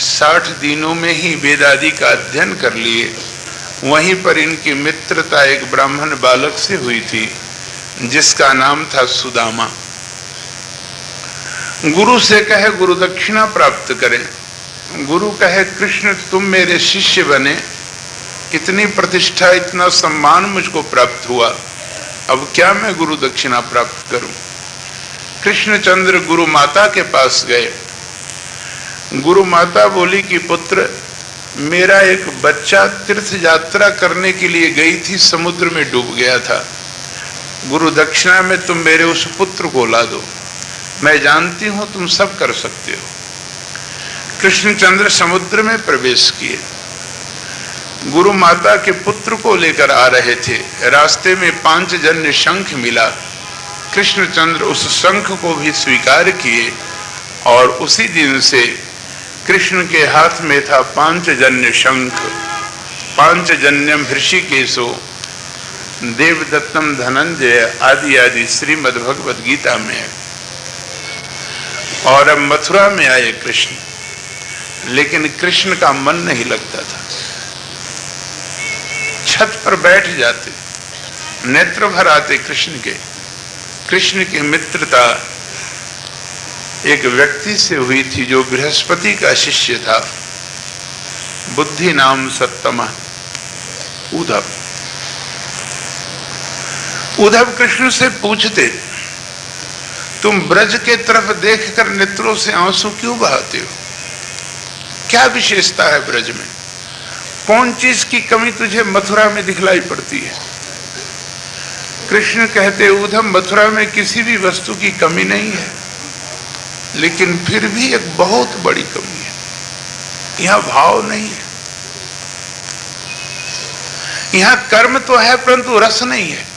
60 दिनों में ही वेदादि का अध्ययन कर लिए। वहीं पर इनकी मित्रता एक ब्राह्मण बालक से हुई थी जिसका नाम था सुदामा। गुरु से कहे गुरु दक्षिणा प्राप्त करें। गुरु कहे कृष्ण तुम मेरे शिष्य बने, इतनी प्रतिष्ठा इतना सम्मान मुझको प्राप्त हुआ, अब क्या मैं गुरु दक्षिणा प्राप्त करूं। कृष्णचंद्र गुरु माता के पास गए। गुरु माता बोली कि पुत्र, मेरा एक बच्चा तीर्थ यात्रा करने के लिए गई थी, समुद्र में डूब गया था। गुरु दक्षिणा में तुम मेरे उस पुत्र को ला दो। मैं जानती हूं तुम सब कर सकते हो। कृष्णचंद्र समुद्र में प्रवेश किए। गुरु माता के पुत्र को लेकर आ रहे थे। रास्ते में पांचजन्य शंख मिला। कृष्णचंद्र उस शंख को भी स्वीकार किए और उसी दिन से कृष्ण के हाथ में था पांचजन्य शंख। पांचजन्यम हृषिकेशो देवदत्तम धनंजय आदि आदि श्रीमद् भगवद गीता में है। और अब मथुरा में आए कृष्ण, लेकिन कृष्ण का मन नहीं लगता था। छत पर बैठ जाते, नेत्र भर आते कृष्ण के। कृष्ण की मित्रता एक व्यक्ति से हुई थी जो बृहस्पति का शिष्य था, बुद्धि नाम सत्तमा उद्धव। उद्धव कृष्ण से पूछते, तुम ब्रज के तरफ देखकर नेत्रों से आंसू क्यों बहाते हो? क्या विशेषता है ब्रज में? कौन चीज की कमी तुझे मथुरा में दिखलाई पड़ती है? कृष्ण कहते, उद्धव मथुरा में किसी भी वस्तु की कमी नहीं है, लेकिन फिर भी एक बहुत बड़ी कमी है। यहां भाव नहीं है। यहां कर्म तो है परंतु रस नहीं है।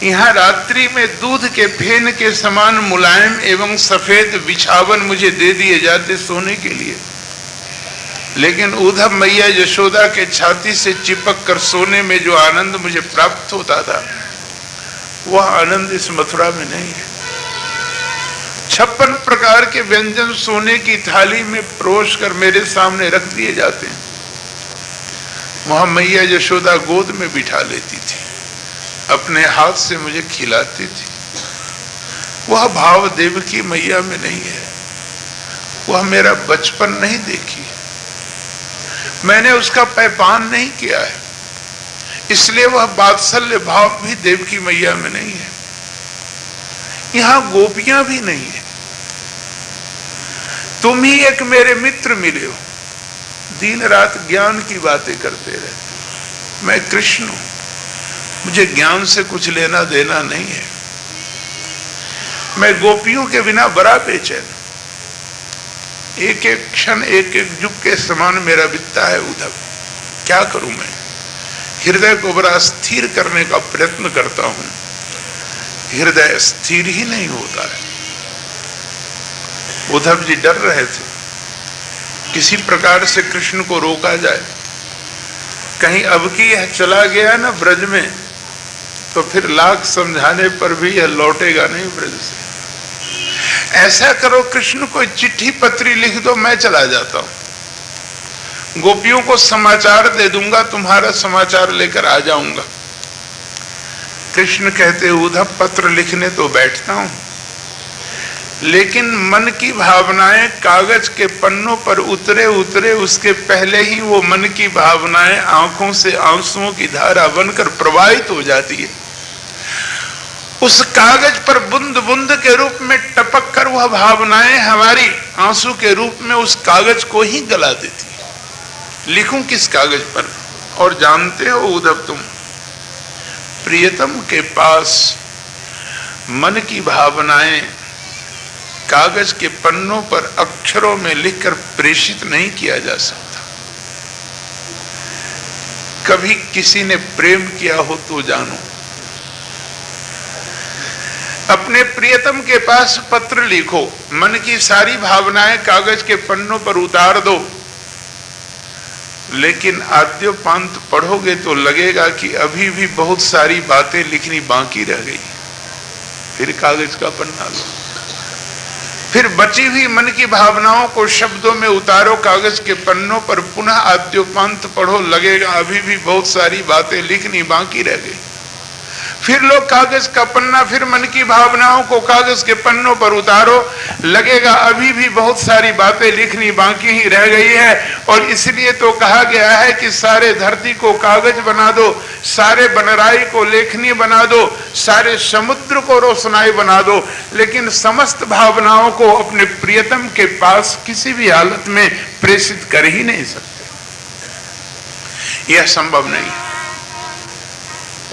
यहां रात्रि में दूध के फेन के समान मुलायम एवं सफेद बिछावन मुझे दे दिए जाते सोने के लिए, लेकिन उद्धव मैया यशोदा के छाती से चिपक कर सोने में जो आनंद मुझे प्राप्त होता था, वह आनंद इस मथुरा में नहीं है। 56 प्रकार के व्यंजन सोने की थाली में परोस कर मेरे सामने रख दिए जाते हैं। वहां मैया यशोदा गोद में बिठा लेती थी, अपने हाथ से मुझे खिलाती थी। वह भाव देवकी मैया में नहीं है। वह मेरा बचपन नहीं देखी, मैंने उसका पैपान नहीं किया है, इसलिए वह वात्सल्य भाव भी देवकी मैया में नहीं है। यहां गोपियां भी नहीं है। तुम ही एक मेरे मित्र मिले हो, दिन रात ज्ञान की बातें करते रहे। मैं कृष्ण हूं, मुझे ज्ञान से कुछ लेना देना नहीं है। मैं गोपियों के बिना बड़ा बेचैन, एक एक क्षण एक एक युग के समान मेरा बीतता है उद्धव। क्या करूं मैं? हृदय को बड़ा स्थिर करने का प्रयत्न करता हूं, हृदय स्थिर ही नहीं होता है। उद्धव जी डर रहे थे। किसी प्रकार से कृष्ण को रोका जाए। कहीं अब की यह चला गया ना ब्रज में, तो फिर लाख समझाने पर भी यह लौटेगा नहीं ब्रज से। ऐसा करो, कृष्ण को चिट्ठी पत्री लिख दो, मैं चला जाता हूं, गोपियों को समाचार दे दूंगा, तुम्हारा समाचार लेकर आ जाऊंगा। कृष्ण कहते, उद्धव पत्र लिखने तो बैठता हूं, लेकिन मन की भावनाएं कागज के पन्नों पर उतरे उतरे उसके पहले ही वो मन की भावनाएं आंखों से आंसुओं की धारा बनकर प्रवाहित हो जाती है। उस कागज पर बूंद बूंद के रूप में टपक कर वह भावनाएं हमारी आंसू के रूप में उस कागज को ही गला देती है। लिखूं किस कागज पर? और जानते हो उद्धव, तुम प्रियतम के पास मन की भावनाएं कागज के पन्नों पर अक्षरों में लिखकर प्रेषित नहीं किया जा सकता। कभी किसी ने प्रेम किया हो तो जानो, अपने प्रियतम के पास पत्र लिखो, मन की सारी भावनाएं कागज के पन्नों पर उतार दो, लेकिन आद्योपांत पढ़ोगे तो लगेगा कि अभी भी बहुत सारी बातें लिखनी बाकी रह गई। फिर कागज का पन्ना लो, फिर बची हुई मन की भावनाओं को शब्दों में उतारो कागज के पन्नों पर, पुनः आद्योपांत पढ़ो, लगेगा अभी भी बहुत सारी बातें लिखनी बाकी रह गई। फिर लो कागज का पन्ना, फिर मन की भावनाओं को कागज के पन्नों पर उतारो, लगेगा अभी भी बहुत सारी बातें लिखनी बाकी ही रह गई है। और इसलिए तो कहा गया है कि सारे धरती को कागज बना दो, सारे बनराई को लेखनी बना दो, सारे समुद्र को रोशनाई बना दो, लेकिन समस्त भावनाओं को अपने प्रियतम के पास किसी भी हालत में प्रेषित कर ही नहीं सकते। यह संभव नहीं है।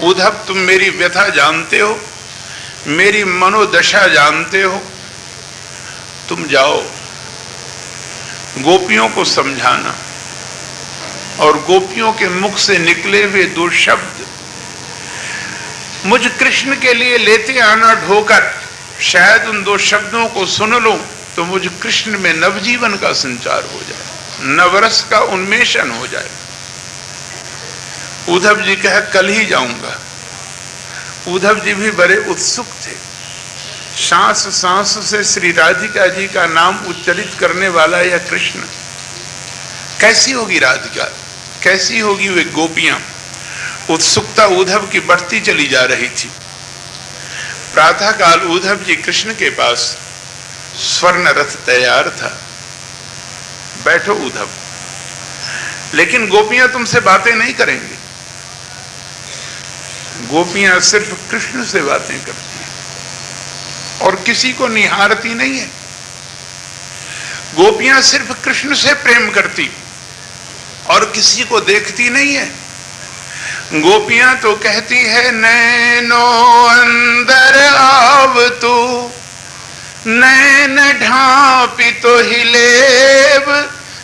उद्धव, तुम मेरी व्यथा जानते हो, मेरी मनोदशा जानते हो, तुम जाओ गोपियों को समझाना, और गोपियों के मुख से निकले हुए दो शब्द मुझ कृष्ण के लिए लेते आना ढोकर। शायद उन दो शब्दों को सुन लो तो मुझ कृष्ण में नवजीवन का संचार हो जाए, नवरस का उन्मेषण हो जाए। उद्धव जी कहे, कल ही जाऊंगा। उद्धव जी भी बड़े उत्सुक थे। सांस सांस से श्री राधिका जी का नाम उच्चरित करने वाला यह कृष्ण, कैसी होगी राधिका, कैसी होगी वे गोपियां। उत्सुकता उद्धव की बढ़ती चली जा रही थी। प्रातः काल उद्धव जी कृष्ण के पास स्वर्ण रथ तैयार था। बैठो उद्धव, लेकिन गोपियां तुमसे बातें नहीं करेंगी। गोपियां सिर्फ कृष्ण से बातें करती हैं और किसी को निहारती नहीं है। गोपियां सिर्फ कृष्ण से प्रेम करती और किसी को देखती नहीं है। गोपियां तो कहती है, नैनो अंदर आव तू, नैन ढांपी तो हिलेब,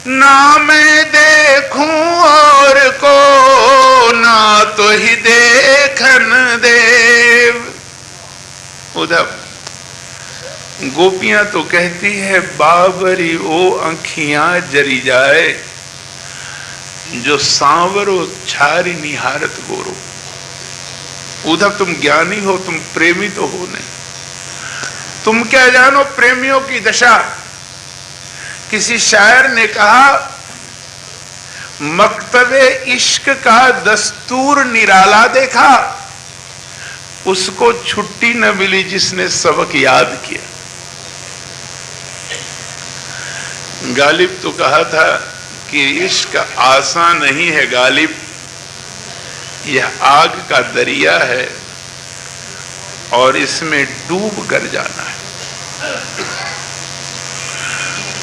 ना मैं देखूं और को, ना तो ही देखन देव। उद्धव, गोपियां तो कहती है, बाबरी ओ आंखियां जरी जाए, जो सांवरो छारी निहारत गोरो। उद्धव, तुम ज्ञानी हो, तुम प्रेमी तो हो नहीं, तुम क्या जानो प्रेमियों की दशा। किसी शायर ने कहा, मकतबे इश्क का दस्तूर निराला देखा, उसको छुट्टी न मिली जिसने सबक याद किया। गालिब तो कहा था कि इश्क आसान नहीं है गालिब, यह आग का दरिया है और इसमें डूब कर जाना है।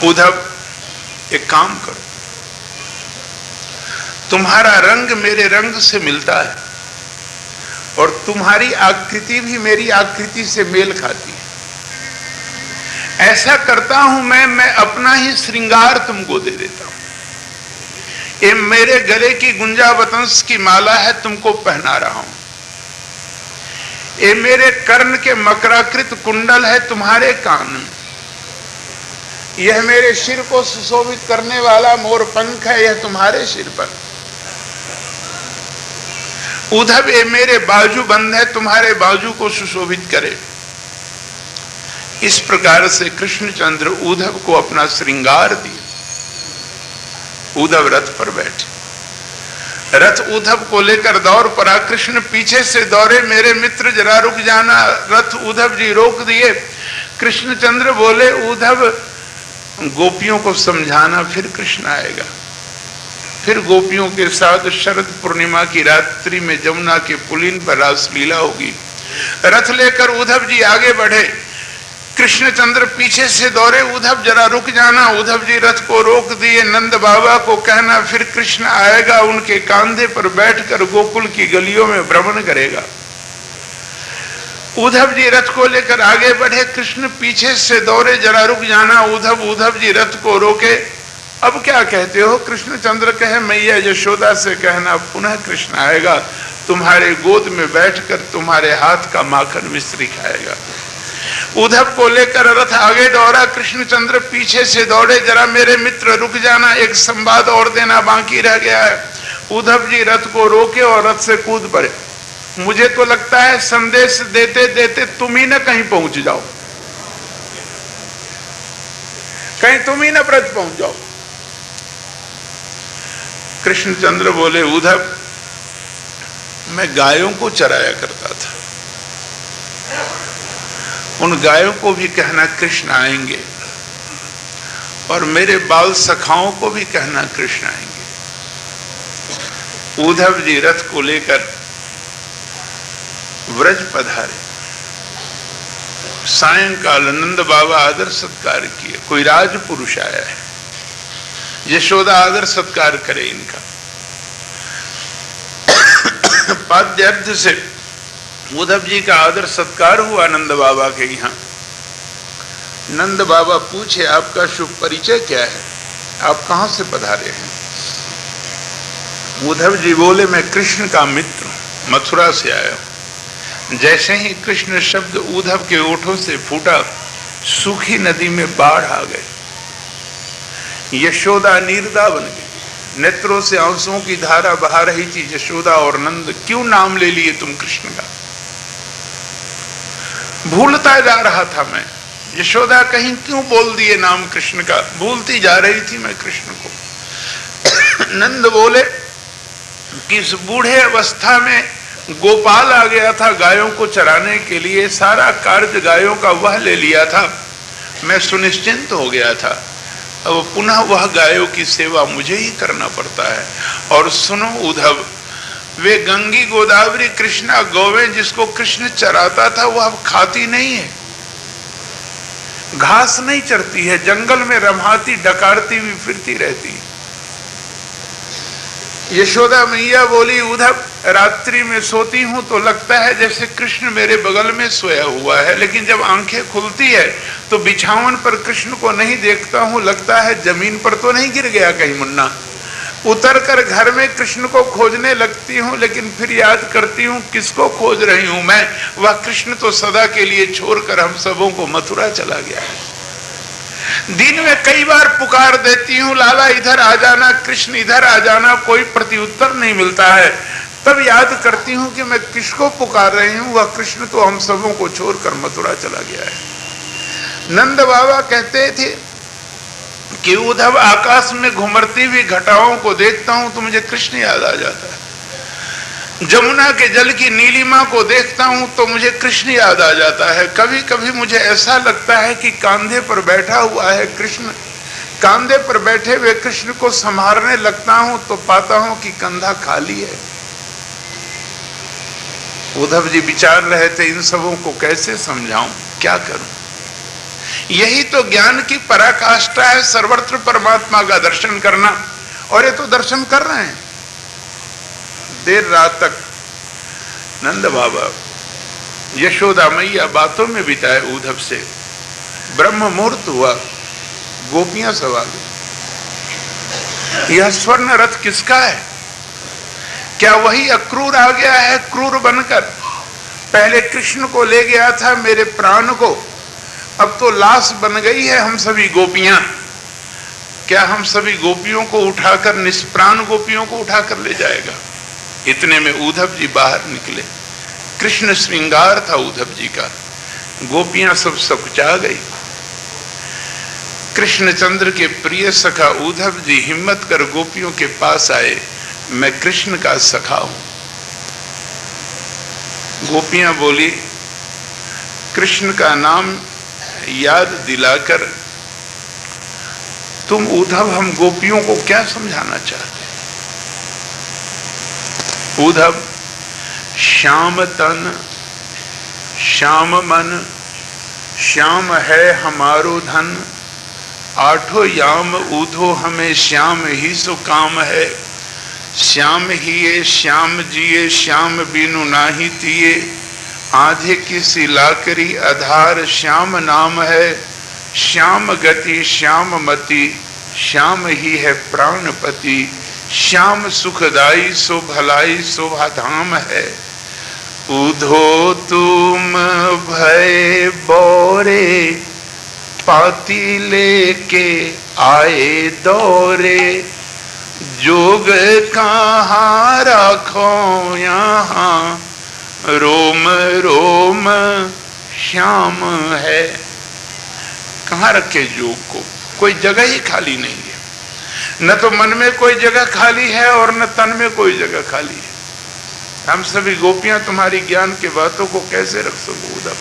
उद्धव, एक काम करो, तुम्हारा रंग मेरे रंग से मिलता है और तुम्हारी आकृति भी मेरी आकृति से मेल खाती है। ऐसा करता हूं मैं अपना ही श्रृंगार तुमको दे देता हूं। ये मेरे गले की गुंजावतंस की माला है, तुमको पहना रहा हूं। ये मेरे कर्ण के मकराकृत कुंडल है तुम्हारे कान में। यह मेरे सिर को सुशोभित करने वाला मोर पंख है, यह तुम्हारे सिर पर। उद्धव ये मेरे बाजू बंद है, तुम्हारे बाजू को सुशोभित करे। इस प्रकार से कृष्णचंद्र उद्धव को अपना श्रृंगार दिया। उद्धव रथ पर बैठे, रथ उद्धव को लेकर दौड़ पड़ा। कृष्ण पीछे से दौड़े, मेरे मित्र जरा रुक जाना। रथ उद्धव जी रोक दिए। कृष्णचंद्र बोले, उद्धव गोपियों को समझाना, फिर कृष्ण आएगा। फिर गोपियों के साथ शरद पूर्णिमा की रात्रि में जमुना के पुलिन पर रासलीला होगी। रथ लेकर उद्धव जी आगे बढ़े, कृष्णचंद्र पीछे से दौड़े, उद्धव जरा रुक जाना। उद्धव जी रथ को रोक दिए। नंद बाबा को कहना, फिर कृष्ण आएगा, उनके कांधे पर बैठकर गोकुल की गलियों में भ्रमण करेगा। उद्धव जी रथ को लेकर आगे बढ़े, कृष्ण पीछे से दौड़े, जरा रुक जाना। उद्धव जी रथ को रोके। अब क्या कहते हो? कृष्णचंद्र कहे, मैया यशोदा से कहना पुनः कृष्ण आएगा, तुम्हारे गोद में बैठकर तुम्हारे हाथ का माखन मिश्री खाएगा। उद्धव को लेकर रथ आगे दौड़ा, कृष्णचंद्र पीछे से दौड़े, जरा मेरे मित्र रुक जाना, एक संवाद और देना बाकी रह गया है। उद्धव जी रथ को रोके और रथ से कूद पड़े। मुझे तो लगता है संदेश देते देते तुम ही न कहीं पहुंच जाओ, कहीं तुम ही न ब्रज पहुंच जाओ। कृष्णचंद्र बोले, उद्धव मैं गायों को चराया करता था, उन गायों को भी कहना कृष्ण आएंगे, और मेरे बाल सखाओं को भी कहना कृष्ण आएंगे। उद्धव जी रथ को लेकर व्रज पधारे। सायंकाल नंद बाबा आदर सत्कार किए। कोई राजपुरुष आया है, यशोदा आदर सत्कार करे इनका। पाद्यार्थ से उद्धव जी का आदर सत्कार हुआ नंद बाबा के यहाँ। नंद बाबा पूछे, आपका शुभ परिचय क्या है, आप कहां से पधारे हैं? उद्धव जी बोले, मैं कृष्ण का मित्र हूं, मथुरा से आया हूं। जैसे ही कृष्ण शब्द उद्धव के ओठों से फूटा, सूखी नदी में बाढ़ आ गई। यशोदा नीरदा बन गई, नेत्रों से आंसुओं की धारा बहा रही थी। यशोदा और नंद, क्यों नाम ले लिए तुम कृष्ण का? भूलता जा रहा था मैं। यशोदा कहीं क्यों बोल दिए नाम कृष्ण का? भूलती जा रही थी मैं कृष्ण को। नंद बोले कि इस बूढ़े अवस्था में गोपाल आ गया था गायों को चराने के लिए, सारा कार्य गायों का वह ले लिया था, मैं सुनिश्चिंत हो गया था। अब पुनः वह गायों की सेवा मुझे ही करना पड़ता है। और सुनो उद्धव, वे गंगी गोदावरी कृष्णा गौवें जिसको कृष्ण चराता था, वह अब खाती नहीं है, घास नहीं चरती है, जंगल में रमाती डकारती हुई फिरती रहती है। यशोदा मैया बोली, उद्धव रात्रि में सोती हूं तो लगता है जैसे कृष्ण मेरे बगल में सोया हुआ है, लेकिन जब आंखें खुलती है तो बिछावन पर कृष्ण को नहीं देखता हूं, लगता है जमीन पर तो नहीं गिर गया कहीं मुन्ना। उतर कर घर में कृष्ण को खोजने लगती हूं, लेकिन फिर याद करती हूं किसको खोज रही हूं मैं, वह कृष्ण तो सदा के लिए छोड़कर हम सबों को मथुरा चला गया है। दिन में कई बार पुकार देती हूं, लाला इधर आ जाना, कृष्ण इधर आ जाना, कोई प्रत्युत्तर नहीं मिलता है। तब याद करती हूं कि मैं किसको पुकार रही हूं, वह कृष्ण तो हम सबों को छोड़कर मथुरा चला गया है। नंद बाबा कहते थे कि उद्धव आकाश में घुमरती हुई घटाओं को देखता हूं तो मुझे कृष्ण याद आ जाता है। जमुना के जल की नीलिमा को देखता हूं तो मुझे कृष्ण याद आ जाता है। कभी कभी मुझे ऐसा लगता है कि कांधे पर बैठा हुआ है कृष्ण, कांधे पर बैठे हुए कृष्ण को संभालने लगता हूं तो पाता हूं कि कंधा खाली है। उद्धव जी विचार रहे थे, इन सबों को कैसे समझाऊं, क्या करूं? यही तो ज्ञान की पराकाष्ठा है, सर्वत्र परमात्मा का दर्शन करना, और ये तो दर्शन कर रहे हैं। देर रात तक नंद बाबा यशोदा मैया बातों में बिताए उद्धव से। ब्रह्म मुहूर्त हुआ, गोपियां सवाल, यह स्वर्ण रथ किसका है? क्या वही अक्रूर आ गया है क्रूर बनकर? पहले कृष्ण को ले गया था, मेरे प्राण को, अब तो लाश बन गई है हम सभी गोपियां। क्या हम सभी गोपियों को उठाकर, निष्प्राण गोपियों को उठाकर ले जाएगा? इतने में उद्धव जी बाहर निकले। कृष्ण श्रृंगार था उद्धव जी का। गोपियां सब सकुचा गई। कृष्णचंद्र के प्रिय सखा उद्धव जी हिम्मत कर गोपियों के पास आए। मैं कृष्ण का सखा हूं। गोपियां बोली, कृष्ण का नाम याद दिलाकर तुम उद्धव हम गोपियों को क्या समझाना चाहते? उद्धव श्याम तन श्याम मन, श्याम है हमारो धन, आठों याम ऊधो हमें श्याम ही सो काम है। श्याम ही ये श्याम जिए, श्याम बिनु नाही तिए, आधे किसी लाकरी आधार श्याम नाम है। श्याम गति श्याम मति, श्याम ही है प्राणपति, श्याम सुखदाई सो भलाई शोभा धाम है। उधो तुम भय बोरे, पाती लेके आए दौरे, जोग कहाँ रखो यहाँ, रोम रोम श्याम है। कहाँ रखे जोग को? कोई जगह ही खाली नहीं है। न तो मन में कोई जगह खाली है और न तन में कोई जगह खाली है। हम सभी गोपियां तुम्हारी ज्ञान के बातों को कैसे रख सको उद्धव?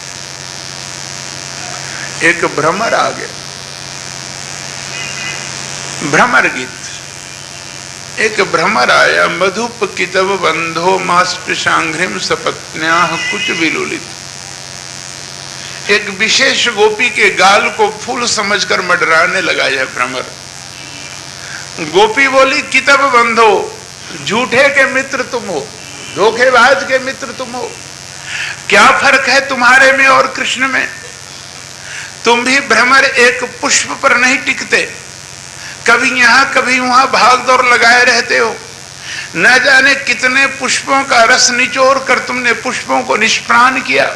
एक भ्रमर आ गया, भ्रमर गीत। एक भ्रमर आया, मधुप कितव बंधो मास्पृशांघ्रिम सपत्न्या कुछ विलुलित। एक विशेष गोपी के गाल को फूल समझकर मडराने लगा यह भ्रमर। गोपी बोली, कितव बंधो, झूठे के मित्र तुम हो, धोखेबाज के मित्र तुम हो। क्या फर्क है तुम्हारे में और कृष्ण में? तुम भी भ्रमर एक पुष्प पर नहीं टिकते, कभी यहां कभी वहां भाग दौड़ लगाए रहते हो। न जाने कितने पुष्पों का रस निचोड़ कर तुमने पुष्पों को निष्प्राण किया।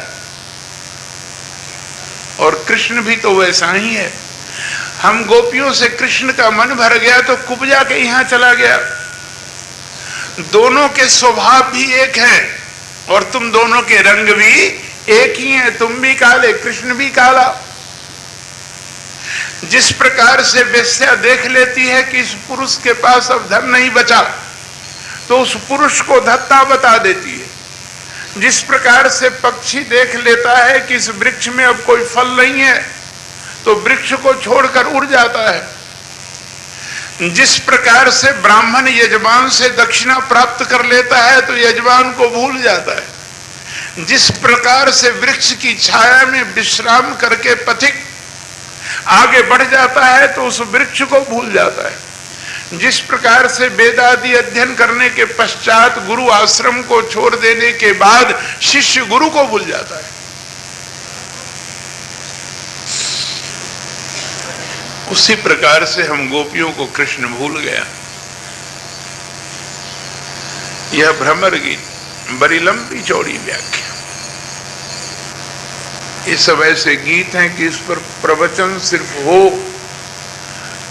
और कृष्ण भी तो वैसा ही है। हम गोपियों से कृष्ण का मन भर गया तो कुब्जा के यहां चला गया। दोनों के स्वभाव भी एक हैं और तुम दोनों के रंग भी एक ही हैं। तुम भी काले, कृष्ण भी काला। जिस प्रकार से वेश्या देख लेती है कि इस पुरुष के पास अब धन नहीं बचा तो उस पुरुष को धत्ता बता देती है। जिस प्रकार से पक्षी देख लेता है कि इस वृक्ष में अब कोई फल नहीं है तो वृक्ष को छोड़कर उड़ जाता है। जिस प्रकार से ब्राह्मण यजमान से दक्षिणा प्राप्त कर लेता है तो यजमान को भूल जाता है। जिस प्रकार से वृक्ष की छाया में विश्राम करके पथिक आगे बढ़ जाता है तो उस वृक्ष को भूल जाता है। जिस प्रकार से वेदादि अध्ययन करने के पश्चात गुरु आश्रम को छोड़ देने के बाद शिष्य गुरु को भूल जाता है, उसी प्रकार से हम गोपियों को कृष्ण भूल गया। यह भ्रमर गीत बड़ी लंबी चौड़ी व्याख्या। ये सब ऐसे गीत हैं कि इस पर प्रवचन सिर्फ हो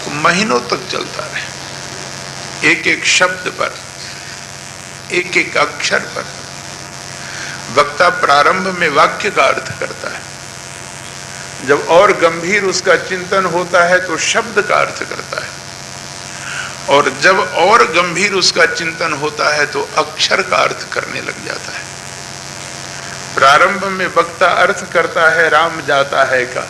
तो महीनों तक चलता रहे। एक एक शब्द पर, एक एक अक्षर पर वक्ता प्रारंभ में वाक्य का अर्थ करता है, जब और गंभीर उसका चिंतन होता है तो शब्द का अर्थ करता है, और जब और गंभीर उसका चिंतन होता है तो अक्षर का अर्थ करने लग जाता है। प्रारंभ में वक्ता अर्थ करता है राम जाता है का,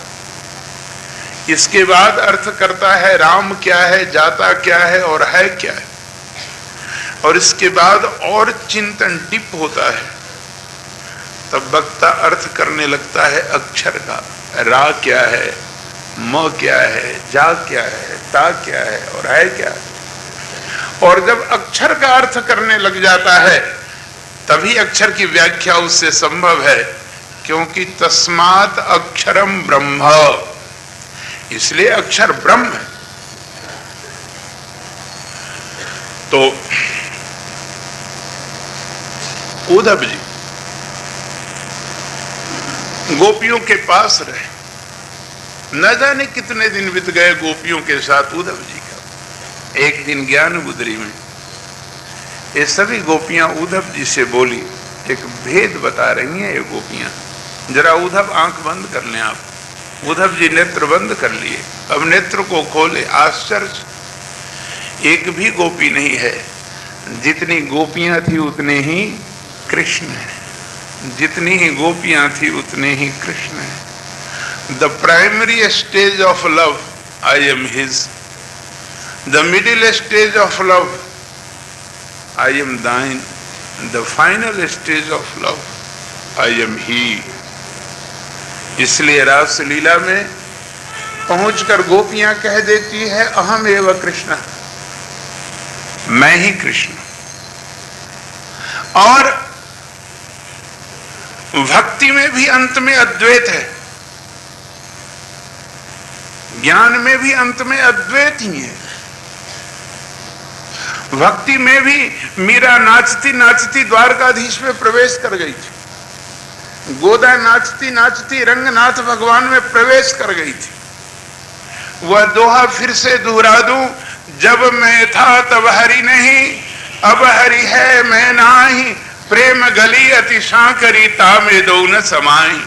इसके बाद अर्थ करता है राम क्या है, जाता क्या है और है क्या है, और इसके बाद और चिंतन डिप होता है, तब वक्ता अर्थ करने लगता है अक्षर का। रा क्या है, म क्या है, जा क्या है, ता क्या है और है क्या है। और जब अक्षर का अर्थ करने लग जाता है तभी अक्षर की व्याख्या उससे संभव है, क्योंकि तस्मात् अक्षरम ब्रह्म, इसलिए अक्षर ब्रह्म है। तो उद्धव जी गोपियों के पास रहे, न जाने कितने दिन बीत गए गोपियों के साथ उद्धव जी का। एक दिन ज्ञान गुदरी में ये सभी गोपियां उद्धव जी से बोली, एक भेद बता रही हैं ये गोपियां, जरा उद्धव आंख बंद कर लें आप। उद्धव जी नेत्र बंद कर लिए, अब नेत्र को खोले, आश्चर्य, एक भी गोपी नहीं है। जितनी गोपियां थी उतने ही कृष्ण है, जितनी ही गोपियां थी उतने ही कृष्ण है। The primary stage of love, I am his. The middle stage of love, I am thine. The final stage of love, I am he. इसलिए रास लीला में पहुंचकर गोपियां कह देती है, अहम एव कृष्ण, मैं ही कृष्ण। और भक्ति में भी अंत में अद्वैत है, ज्ञान में भी अंत में अद्वैत ही है। भक्ति में भी मीरा नाचती नाचती द्वारकाधीश में प्रवेश कर गई थी, गोदा नाचती नाचती रंगनाथ भगवान में प्रवेश कर गई थी। वह दोहा फिर से दोहरा दूं, जब मैं था तब हरि नहीं, अब हरि है मैं नाही, प्रेम गली अति सांकरी तामे दो न समाई।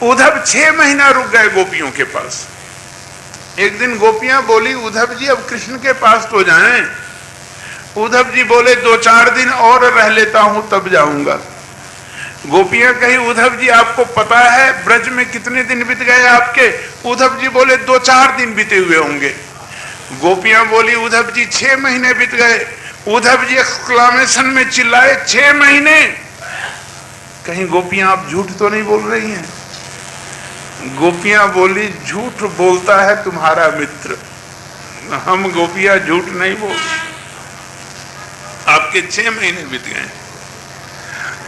उद्धव 6 महीना रुक गए गोपियों के पास। एक दिन गोपियां बोली, उद्धव जी अब कृष्ण के पास तो जाएं। उद्धव जी बोले, 2-4 दिन और रह लेता हूं तब जाऊंगा। गोपियां कही, उद्धव जी आपको पता है ब्रज में कितने दिन बीत गए आपके? उद्धव जी बोले, 2-4 दिन बीते हुए होंगे। गोपियां बोली, उद्धव जी 6 महीने बीत गए। उद्धव जी एक्सक्लेमेशन में चिल्लाए, 6 महीने? कहीं गोपियां आप झूठ तो नहीं बोल रही हैं? गोपियां बोली, झूठ बोलता है तुम्हारा मित्र, हम गोपियां झूठ नहीं बोलते। आपके 6 महीने बीत गए।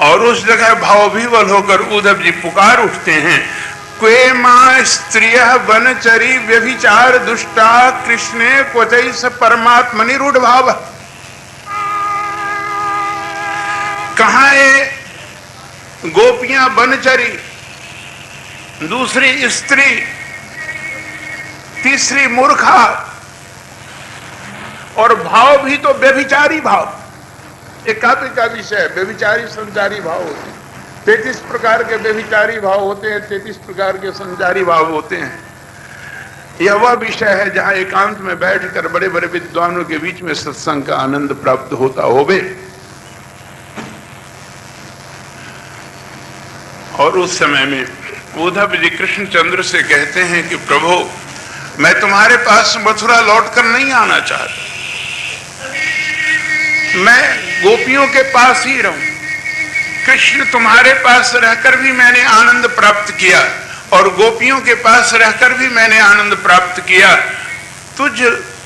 और उस जगह भावविह्वल होकर उद्धव जी पुकार उठते हैं, क्वे मां स्त्रिय बनचरी व्यभिचार दुष्टा कृष्णे क्वचैस परमात्मा निरूढ़ भाव। कहां ये गोपियां बनचरी, दूसरी स्त्री, तीसरी मूर्खा, और भाव भी तो व्यभिचारी भाव। एक काव्य का विषय है, व्यभिचारी संचारी भाव होते हैं। 33 प्रकार के व्यभिचारी भाव होते हैं, 33 प्रकार के संचारी भाव होते हैं। यह वह विषय है जहां एकांत में बैठकर बड़े बड़े विद्वानों के बीच में सत्संग का आनंद प्राप्त होता होवे। और उस समय में उद्धव जी कृष्णचंद्र से कहते हैं कि प्रभु, मैं तुम्हारे पास मथुरा लौटकर नहीं आना चाहता, मैं गोपियों के पास ही रहूं। कृष्ण, तुम्हारे पास रहकर भी मैंने आनंद प्राप्त किया और गोपियों के पास रहकर भी मैंने आनंद प्राप्त किया। तुझ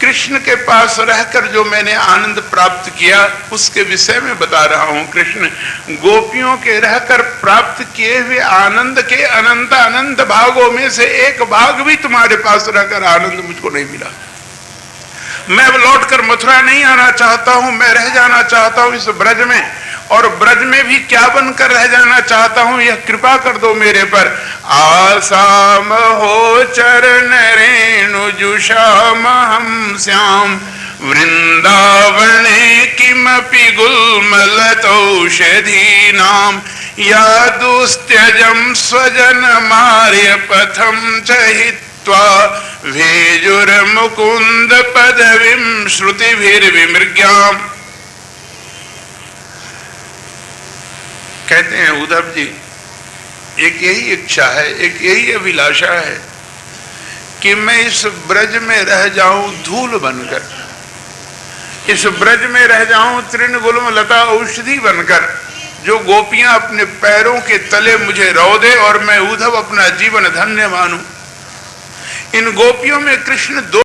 कृष्ण के पास रहकर जो मैंने आनंद प्राप्त किया उसके विषय में बता रहा हूं। कृष्ण, गोपियों के रहकर प्राप्त किए हुए आनंद के अनंत अनंत भागों में से एक भाग भी तुम्हारे पास रहकर आनंद मुझको नहीं मिला। मैं अब लौटकर मथुरा नहीं आना चाहता हूं, मैं रह जाना चाहता हूं इस ब्रज में, और ब्रज में भी क्या बनकर रह जाना चाहता हूं, यह कृपा कर दो मेरे पर। आसाम हो चरण रेणु जुषाम हम श्याम, वृंदावने किमपि गुल्मलतौषधी नाम, या दुस्त्यजम स्वजन मार्य पथम चहित्वा, भेजुर मुकुंद पदवीं श्रुतिभिर्विमृग्याम। कहते हैं उद्धव जी, एक यही इच्छा है, एक यही अभिलाषा है कि मैं इस ब्रज में रह जाऊं धूल बनकर, इस ब्रज में रह जाऊं तृण गुल्म लता औषधि बनकर, जो गोपियां अपने पैरों के तले मुझे रो दे और मैं उद्धव अपना जीवन धन्य मानूं। इन गोपियों में कृष्ण दो